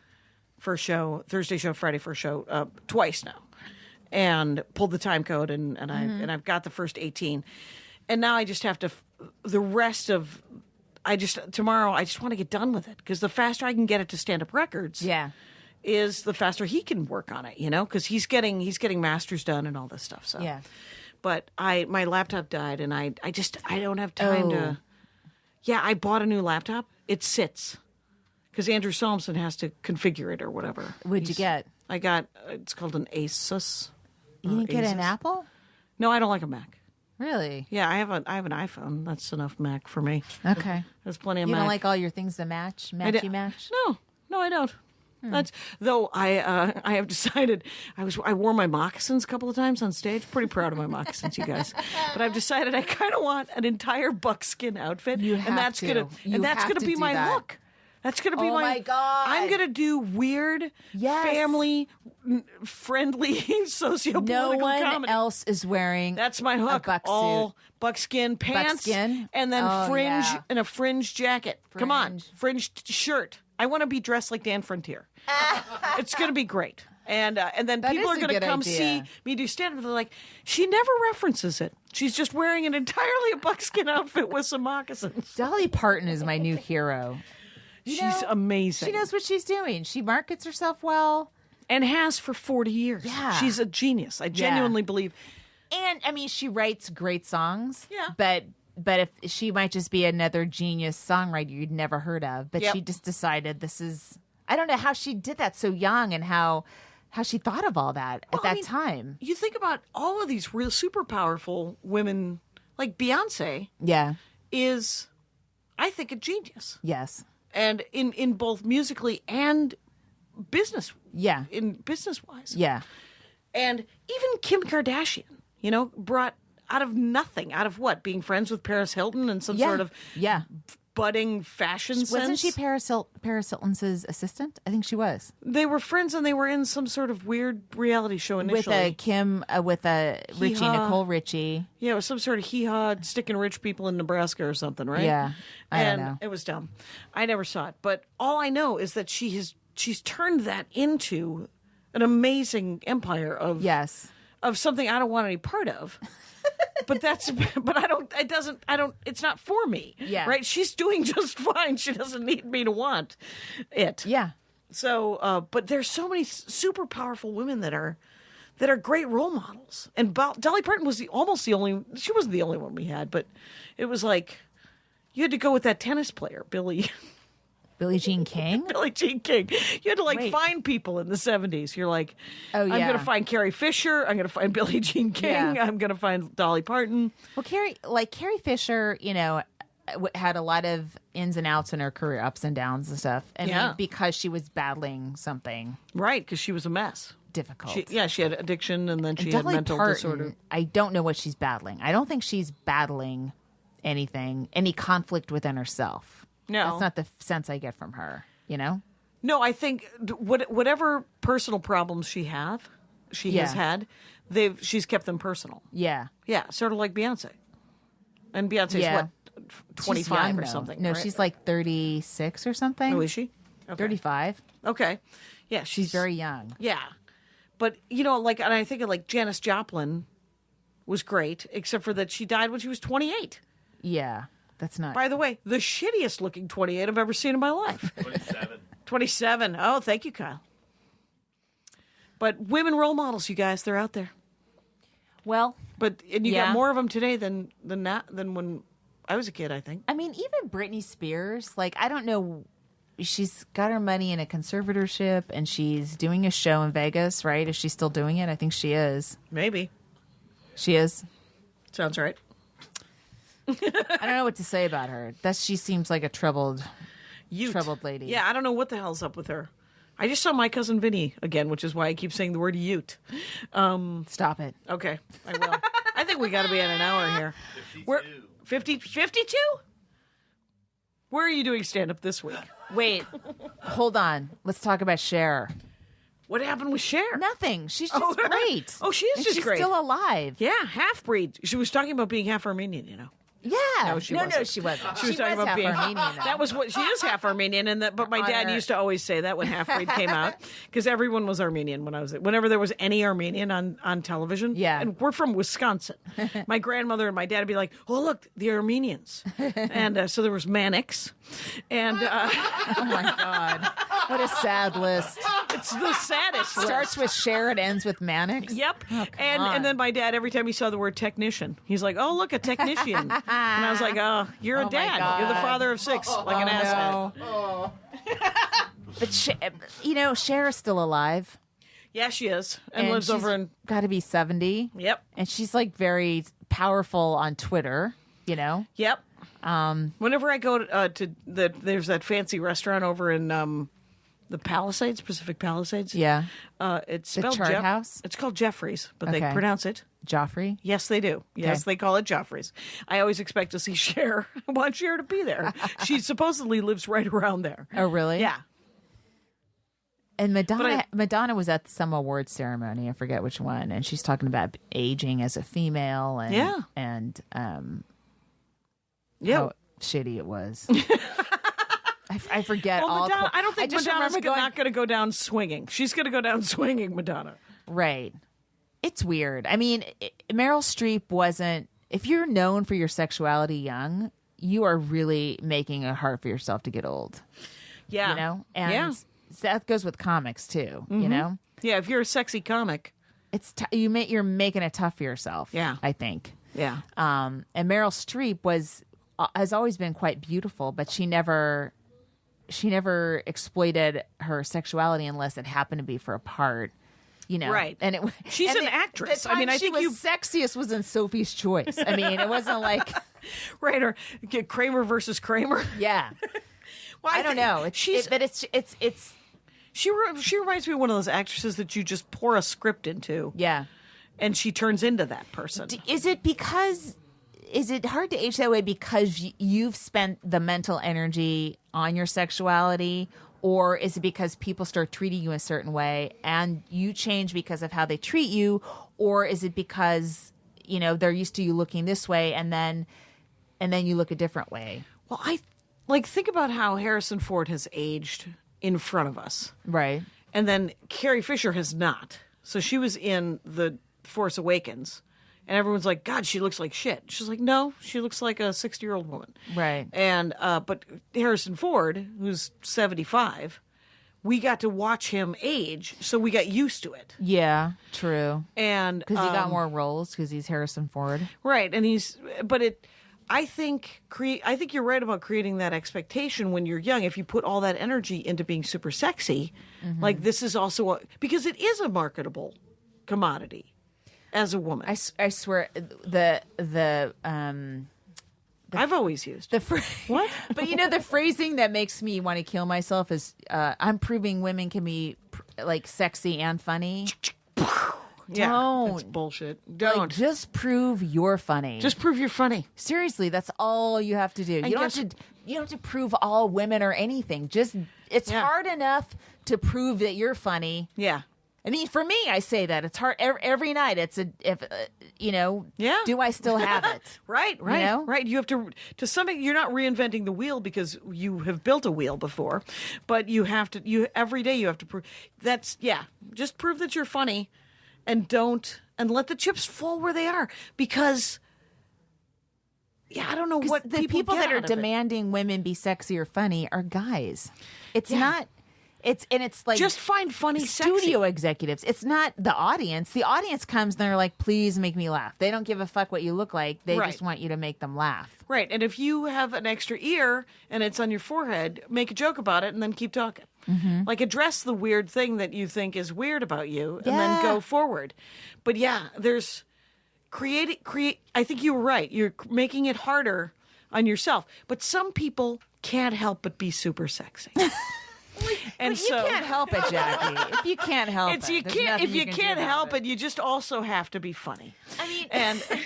[SPEAKER 4] first show, Thursday show, Friday first show twice now, and pulled the time code and I've got the first 18, and now I just have to the rest of. Tomorrow I just want to get done with it because the faster I can get it to Stand Up Records,
[SPEAKER 3] Yeah.
[SPEAKER 4] is the faster he can work on it, because he's getting masters done and all this stuff. So
[SPEAKER 3] Yeah.
[SPEAKER 4] But my laptop died and I don't have time to. Yeah, I bought a new laptop. It sits because Andrew Solomson has to configure it or whatever.
[SPEAKER 3] What'd you get?
[SPEAKER 4] I got it's called an Asus.
[SPEAKER 3] You didn't get an
[SPEAKER 4] Asus.
[SPEAKER 3] Apple?
[SPEAKER 4] No, I don't like a Mac.
[SPEAKER 3] Really?
[SPEAKER 4] Yeah, I have an iPhone. That's enough Mac for me.
[SPEAKER 3] Okay.
[SPEAKER 4] There's plenty of
[SPEAKER 3] You
[SPEAKER 4] Mac.
[SPEAKER 3] don't like all your things to match?
[SPEAKER 4] I
[SPEAKER 3] Matchy
[SPEAKER 4] d-
[SPEAKER 3] match?
[SPEAKER 4] No, I don't. That's though I have decided I wore my moccasins a couple of times on stage. Pretty proud of my moccasins, you guys. But I've decided I kind of want an entire bucksin outfit,
[SPEAKER 3] You have
[SPEAKER 4] and that's
[SPEAKER 3] to.
[SPEAKER 4] gonna
[SPEAKER 3] You have to
[SPEAKER 4] be
[SPEAKER 3] do
[SPEAKER 4] my
[SPEAKER 3] that.
[SPEAKER 4] look. That's gonna be
[SPEAKER 3] Oh my God.
[SPEAKER 4] I'm gonna do weird,
[SPEAKER 3] Yes.
[SPEAKER 4] family friendly socio-political
[SPEAKER 3] No one
[SPEAKER 4] comedy.
[SPEAKER 3] else is wearing
[SPEAKER 4] That's my hook.
[SPEAKER 3] buck
[SPEAKER 4] All
[SPEAKER 3] suit.
[SPEAKER 4] buckskin pants,
[SPEAKER 3] Buckskin?
[SPEAKER 4] and then
[SPEAKER 3] Oh,
[SPEAKER 4] fringe
[SPEAKER 3] yeah.
[SPEAKER 4] and a fringe jacket. Come on,
[SPEAKER 3] Fringe.
[SPEAKER 4] fringed shirt. I want to be dressed like Dan Frontier. It's going to be great. And then
[SPEAKER 3] That
[SPEAKER 4] people
[SPEAKER 3] is
[SPEAKER 4] are
[SPEAKER 3] a
[SPEAKER 4] going to
[SPEAKER 3] good
[SPEAKER 4] come
[SPEAKER 3] idea.
[SPEAKER 4] see me do stand-up. They're like, she never references it. She's just wearing an entirely a buckskin outfit with some moccasins.
[SPEAKER 3] Dolly Parton is my new hero.
[SPEAKER 4] She's amazing.
[SPEAKER 3] She knows what she's doing. She markets herself well.
[SPEAKER 4] And has for 40 years.
[SPEAKER 3] Yeah.
[SPEAKER 4] She's a genius. I genuinely believe.
[SPEAKER 3] And I mean, she writes great songs.
[SPEAKER 4] Yeah.
[SPEAKER 3] But if she might just be another genius songwriter you'd never heard of. But
[SPEAKER 4] Yep.
[SPEAKER 3] she just decided this is. I don't know how she did that so young and how she thought of all that at that time.
[SPEAKER 4] You think about all of these real super powerful women, like Beyonce
[SPEAKER 3] Yeah.
[SPEAKER 4] is, I think, a genius.
[SPEAKER 3] Yes.
[SPEAKER 4] And in both musically and business.
[SPEAKER 3] Yeah.
[SPEAKER 4] In business-wise.
[SPEAKER 3] Yeah.
[SPEAKER 4] And even Kim Kardashian, brought out of nothing, out of what? Being friends with Paris Hilton and some sort of budding fashion sense.
[SPEAKER 3] Wasn't she Paris Hilton's assistant? I think she was.
[SPEAKER 4] They were friends and they were in some sort of weird reality show initially.
[SPEAKER 3] With a Richie,
[SPEAKER 4] Hee-haw.
[SPEAKER 3] Nicole Richie.
[SPEAKER 4] Yeah, it was some sort of hee-haw sticking rich people in Nebraska or something, right?
[SPEAKER 3] Yeah. I don't know.
[SPEAKER 4] It was dumb. I never saw it. But all I know is that she's turned that into an amazing empire of
[SPEAKER 3] Yes.
[SPEAKER 4] of something I don't want any part of. But it's not for me.
[SPEAKER 3] Yeah.
[SPEAKER 4] Right? She's doing just fine. She doesn't need me to want it.
[SPEAKER 3] Yeah.
[SPEAKER 4] So, but there's so many super powerful women that are great role models. And Dolly Parton was she wasn't the only one we had, but it was like, you had to go with that tennis player, Billie
[SPEAKER 3] Jean King?
[SPEAKER 4] Billie Jean King. You had to
[SPEAKER 3] Wait.
[SPEAKER 4] find people in the 70s. You're like,
[SPEAKER 3] Oh,
[SPEAKER 4] I'm
[SPEAKER 3] yeah.
[SPEAKER 4] going to find Carrie Fisher. I'm going to find Billie Jean King.
[SPEAKER 3] Yeah.
[SPEAKER 4] I'm going to find Dolly Parton.
[SPEAKER 3] Well, Carrie Fisher, had a lot of ins and outs in her career, ups and downs and stuff. And
[SPEAKER 4] Yeah.
[SPEAKER 3] because she was battling something
[SPEAKER 4] Right, because she was a mess.
[SPEAKER 3] difficult.
[SPEAKER 4] She had addiction and then she
[SPEAKER 3] And
[SPEAKER 4] had
[SPEAKER 3] Dolly
[SPEAKER 4] mental
[SPEAKER 3] Parton,
[SPEAKER 4] disorder.
[SPEAKER 3] I don't know what she's battling. I don't think she's battling any conflict within herself.
[SPEAKER 4] No.
[SPEAKER 3] That's not the sense I get from her,
[SPEAKER 4] No, I think whatever personal problems she has had, she's kept them personal.
[SPEAKER 3] Yeah.
[SPEAKER 4] Yeah, sort of like Beyonce. And Beyonce's
[SPEAKER 3] Yeah.
[SPEAKER 4] what, 25
[SPEAKER 3] She's young,
[SPEAKER 4] or
[SPEAKER 3] though.
[SPEAKER 4] something?
[SPEAKER 3] No,
[SPEAKER 4] right?
[SPEAKER 3] she's like 36 or something.
[SPEAKER 4] Oh, is she? Okay.
[SPEAKER 3] 35.
[SPEAKER 4] Okay. Yeah,
[SPEAKER 3] She's very young.
[SPEAKER 4] Yeah. But, and I think of like Janis Joplin was great, except for that she died when she was 28.
[SPEAKER 3] Yeah. That's not.
[SPEAKER 4] By the way, the shittiest looking 28 I've ever seen in my life.
[SPEAKER 5] 27.
[SPEAKER 4] 27. Oh, thank you, Kyle. But women role models, you guys, they're out there.
[SPEAKER 3] Well,
[SPEAKER 4] And you
[SPEAKER 3] Yeah.
[SPEAKER 4] got more of them today than when I was a kid, I think.
[SPEAKER 3] I mean, even Britney Spears, I don't know. She's got her money in a conservatorship and she's doing a show in Vegas, right? Is she still doing it? I think she is.
[SPEAKER 4] Maybe.
[SPEAKER 3] She is.
[SPEAKER 4] Sounds right.
[SPEAKER 3] I don't know what to say about her. She seems like a troubled lady.
[SPEAKER 4] Yeah, I don't know what the hell's up with her. I just saw My Cousin Vinny again, which is why I keep saying the word Ute.
[SPEAKER 3] Stop it.
[SPEAKER 4] Okay, I will. I think we got to be at an hour here.
[SPEAKER 5] 52.
[SPEAKER 4] We're 52? Where are you doing stand-up this week?
[SPEAKER 3] Wait, hold on. Let's talk about Cher.
[SPEAKER 4] What happened with Cher?
[SPEAKER 3] Nothing. She's just great.
[SPEAKER 4] Oh, she is
[SPEAKER 3] And
[SPEAKER 4] just
[SPEAKER 3] she's
[SPEAKER 4] great.
[SPEAKER 3] still alive.
[SPEAKER 4] Yeah, half-breed. She was talking about being half Armenian,
[SPEAKER 3] Yeah.
[SPEAKER 4] No, she
[SPEAKER 3] no,
[SPEAKER 4] wasn't.
[SPEAKER 3] she wasn't.
[SPEAKER 4] She was talking about
[SPEAKER 3] half
[SPEAKER 4] being
[SPEAKER 3] Armenian, though.
[SPEAKER 4] That was what she is, half Armenian, but my dad
[SPEAKER 3] Honor.
[SPEAKER 4] used to always say that when Half Breed came out, because everyone was Armenian whenever there was any Armenian on television.
[SPEAKER 3] Yeah.
[SPEAKER 4] And we're from Wisconsin. My grandmother and my dad would be like, "Oh, look, the Armenians," and so there was Mannix, and
[SPEAKER 3] Oh my God. What a sad list.
[SPEAKER 4] it's the saddest. list.
[SPEAKER 3] Starts with Cher and ends with Mannix.
[SPEAKER 4] Yep.
[SPEAKER 3] Oh, come
[SPEAKER 4] and
[SPEAKER 3] on.
[SPEAKER 4] then my dad, every time he saw the word technician, he's like, "Oh, look, a technician." And I was like, "Oh, you're a
[SPEAKER 3] my
[SPEAKER 4] dad. You're the
[SPEAKER 3] God.
[SPEAKER 4] father of 6, like an asshat."
[SPEAKER 3] No. But Cher is still alive.
[SPEAKER 4] Yeah, she is, and lives over in.
[SPEAKER 3] Got to be 70.
[SPEAKER 4] Yep.
[SPEAKER 3] And she's very powerful on Twitter.
[SPEAKER 4] Yep. Whenever I go there's that fancy restaurant over in the Palisades, Pacific Palisades.
[SPEAKER 3] Yeah.
[SPEAKER 4] It's
[SPEAKER 3] The
[SPEAKER 4] spelled
[SPEAKER 3] Chart House?
[SPEAKER 4] It's called Jeffrey's, but they
[SPEAKER 3] Okay.
[SPEAKER 4] pronounce it.
[SPEAKER 3] Joffrey.
[SPEAKER 4] Yes, they do. Yes,
[SPEAKER 3] Okay.
[SPEAKER 4] they call it Joffrey's. I always expect to see Cher. I want Cher to be there. She supposedly lives right around there.
[SPEAKER 3] Oh, really?
[SPEAKER 4] Yeah.
[SPEAKER 3] And Madonna,
[SPEAKER 4] But
[SPEAKER 3] Madonna was at some award ceremony. I forget which one, and she's talking about aging as a female, and
[SPEAKER 4] Yeah.
[SPEAKER 3] and
[SPEAKER 4] Yeah.
[SPEAKER 3] how shitty it was. I forget
[SPEAKER 4] Well,
[SPEAKER 3] all.
[SPEAKER 4] Madonna, I don't think
[SPEAKER 3] just
[SPEAKER 4] Madonna's
[SPEAKER 3] remember
[SPEAKER 4] not going to go down swinging. She's going to go down swinging, Madonna.
[SPEAKER 3] Right. It's weird. I mean, Meryl Streep wasn't. If you're known for your sexuality young, you are really making it hard for yourself to get old.
[SPEAKER 4] Yeah.
[SPEAKER 3] You know, and that goes with comics too. You know.
[SPEAKER 4] Yeah, if you're a sexy comic.
[SPEAKER 3] You're making it tough for yourself.
[SPEAKER 4] Yeah.
[SPEAKER 3] I think.
[SPEAKER 4] Yeah.
[SPEAKER 3] And Meryl Streep has always been quite beautiful, but she never exploited her sexuality unless it happened to be for a part. You know,
[SPEAKER 4] Right.
[SPEAKER 3] And
[SPEAKER 4] She's an actress.
[SPEAKER 3] The time
[SPEAKER 4] I mean, I think
[SPEAKER 3] she was sexiest was in Sophie's Choice. I mean, it wasn't like
[SPEAKER 4] Right, or get Kramer versus Kramer.
[SPEAKER 3] yeah.
[SPEAKER 4] Well,
[SPEAKER 3] I don't know.
[SPEAKER 4] She reminds me of one of those actresses that you just pour a script into,
[SPEAKER 3] Yeah.
[SPEAKER 4] and she turns into that person.
[SPEAKER 3] Is it hard to age that way because you've spent the mental energy on your sexuality, or is it because people start treating you a certain way and you change because of how they treat you, or is it because they're used to you looking this way and then you look a different way?
[SPEAKER 4] Well, I think about how Harrison Ford has aged in front of us,
[SPEAKER 3] Right.
[SPEAKER 4] and then Carrie Fisher has not. So she was in The Force Awakens, and everyone's like, God, she looks like shit. She's like, no, she looks like a 60-year-old woman.
[SPEAKER 3] Right.
[SPEAKER 4] And but Harrison Ford, who's 75, we got to watch him age, so we got used to it.
[SPEAKER 3] Yeah, true.
[SPEAKER 4] And
[SPEAKER 3] Because he got more roles because he's Harrison Ford.
[SPEAKER 4] right, and I think you're right about creating that expectation when you're young. If you put all that energy into being super sexy, like this is also because it is a marketable commodity as a woman.
[SPEAKER 3] I swear the
[SPEAKER 4] I've always used
[SPEAKER 3] the
[SPEAKER 4] what?
[SPEAKER 3] But the phrasing that makes me want to kill myself is I'm proving women can be like sexy and funny.
[SPEAKER 4] Yeah,
[SPEAKER 3] Don't.
[SPEAKER 4] that's bullshit. Don't
[SPEAKER 3] Like, just prove you're funny.
[SPEAKER 4] just prove you're funny.
[SPEAKER 3] Seriously, that's all you have to do. You don't have to prove all women or anything. It's
[SPEAKER 4] Yeah.
[SPEAKER 3] hard enough to prove that you're funny.
[SPEAKER 4] Yeah.
[SPEAKER 3] I mean, for me, I say that it's hard every night.
[SPEAKER 4] Yeah.
[SPEAKER 3] Do I still have it?
[SPEAKER 4] Right. Right. You have to something. You're not reinventing the wheel because you have built a wheel before, but every day you have to prove just prove that you're funny, and let the chips fall where they are, because I don't know what
[SPEAKER 3] The people
[SPEAKER 4] get
[SPEAKER 3] that are
[SPEAKER 4] out of it.
[SPEAKER 3] demanding women be sexy or funny are guys. It's not. It's like
[SPEAKER 4] Just find funny
[SPEAKER 3] studio
[SPEAKER 4] sexy.
[SPEAKER 3] executives. It's not the audience. The audience comes and they're like, please make me laugh. They don't give a fuck what you look like. They
[SPEAKER 4] Right.
[SPEAKER 3] just want you to make them laugh.
[SPEAKER 4] Right, and if you have an extra ear and it's on your forehead, make a joke about it and then keep talking. Like, address the weird thing that you think is weird about you, and then go forward. But there's create. I think you were right. You're making it harder on yourself. But some people can't help but be super sexy. And
[SPEAKER 3] But you can't help it, Jackie. If you can't help it,
[SPEAKER 4] you
[SPEAKER 3] there's
[SPEAKER 4] can't.
[SPEAKER 3] nothing
[SPEAKER 4] If you
[SPEAKER 3] can do
[SPEAKER 4] can't
[SPEAKER 3] about
[SPEAKER 4] help it, you just also have to be funny.
[SPEAKER 3] I mean,
[SPEAKER 4] And
[SPEAKER 3] do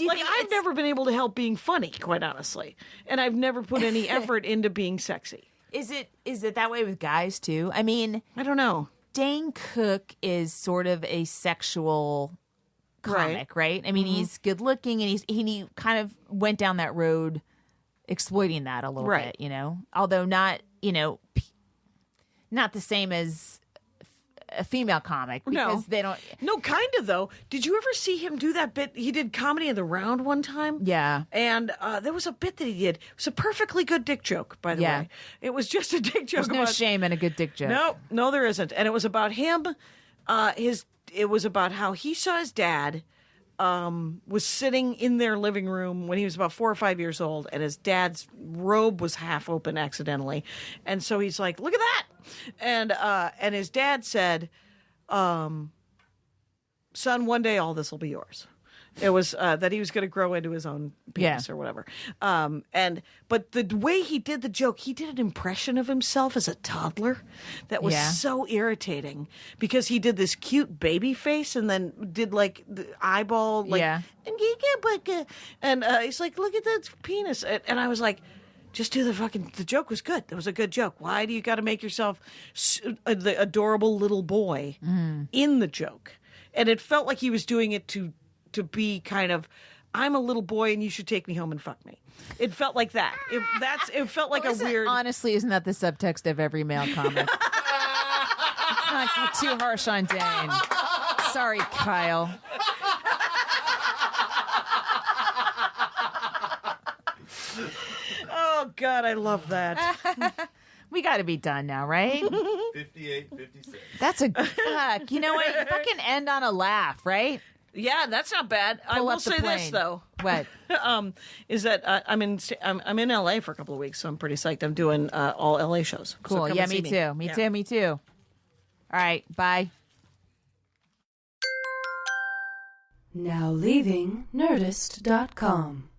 [SPEAKER 3] you
[SPEAKER 4] like,
[SPEAKER 3] think
[SPEAKER 4] I've
[SPEAKER 3] it's-
[SPEAKER 4] never been able to help being funny, quite honestly, and I've never put any effort into being sexy.
[SPEAKER 3] Is it that way with guys too? I mean,
[SPEAKER 4] I don't know.
[SPEAKER 3] Dane Cook is sort of a sexual comic, right? I mean, he's good looking, and he kind of went down that road, exploiting that a little
[SPEAKER 4] Right.
[SPEAKER 3] bit, Although not, not the same as a female comic because they don't.
[SPEAKER 4] No, kind of though. Did you ever see him do that bit? He did Comedy of the Round one time.
[SPEAKER 3] Yeah.
[SPEAKER 4] And there was a bit that he did. It was a perfectly good dick joke, by the
[SPEAKER 3] Yeah.
[SPEAKER 4] way. It was just a dick joke.
[SPEAKER 3] There's no
[SPEAKER 4] about,
[SPEAKER 3] shame in a good dick joke.
[SPEAKER 4] No, there isn't. And it was about him. It was about how he saw his dad was sitting in their living room when he was about 4 or 5 years old, and his dad's robe was half open accidentally, and so he's like, "Look at that!" And his dad said, "Son, one day all this will be yours." It was that he was going to grow into his own penis or whatever. But the way he did the joke, he did an impression of himself as a toddler that was so irritating, because he did this cute baby face and then did like the eyeball, like, and he's like, "Look at that penis," and I was like, just do the joke was good. It was a good joke. Why do you got to make yourself the adorable little boy in the joke? And it felt like he was doing it to be kind of I'm a little boy and you should take me home and fuck me. It felt like that. It felt like a weird.
[SPEAKER 3] Honestly, isn't that the subtext of every male comic? It's not too harsh on Dane. Sorry, Kyle.
[SPEAKER 4] Oh God, I love that.
[SPEAKER 3] We got to be done now, right?
[SPEAKER 5] 58, 56.
[SPEAKER 3] That's a fuck. You know what? Fucking end on a laugh, right?
[SPEAKER 4] Yeah, that's not bad. I
[SPEAKER 3] Pull
[SPEAKER 4] will
[SPEAKER 3] up the
[SPEAKER 4] say this
[SPEAKER 3] plane.
[SPEAKER 4] though.
[SPEAKER 3] What?
[SPEAKER 4] Is that I'm in LA for a couple of weeks, so I'm pretty psyched. I'm doing all LA shows. So
[SPEAKER 3] Cool.
[SPEAKER 4] come
[SPEAKER 3] Yeah,
[SPEAKER 4] and
[SPEAKER 3] me
[SPEAKER 4] see
[SPEAKER 3] too. Me too. All right. Bye.
[SPEAKER 1] Now leaving Nerdist.com.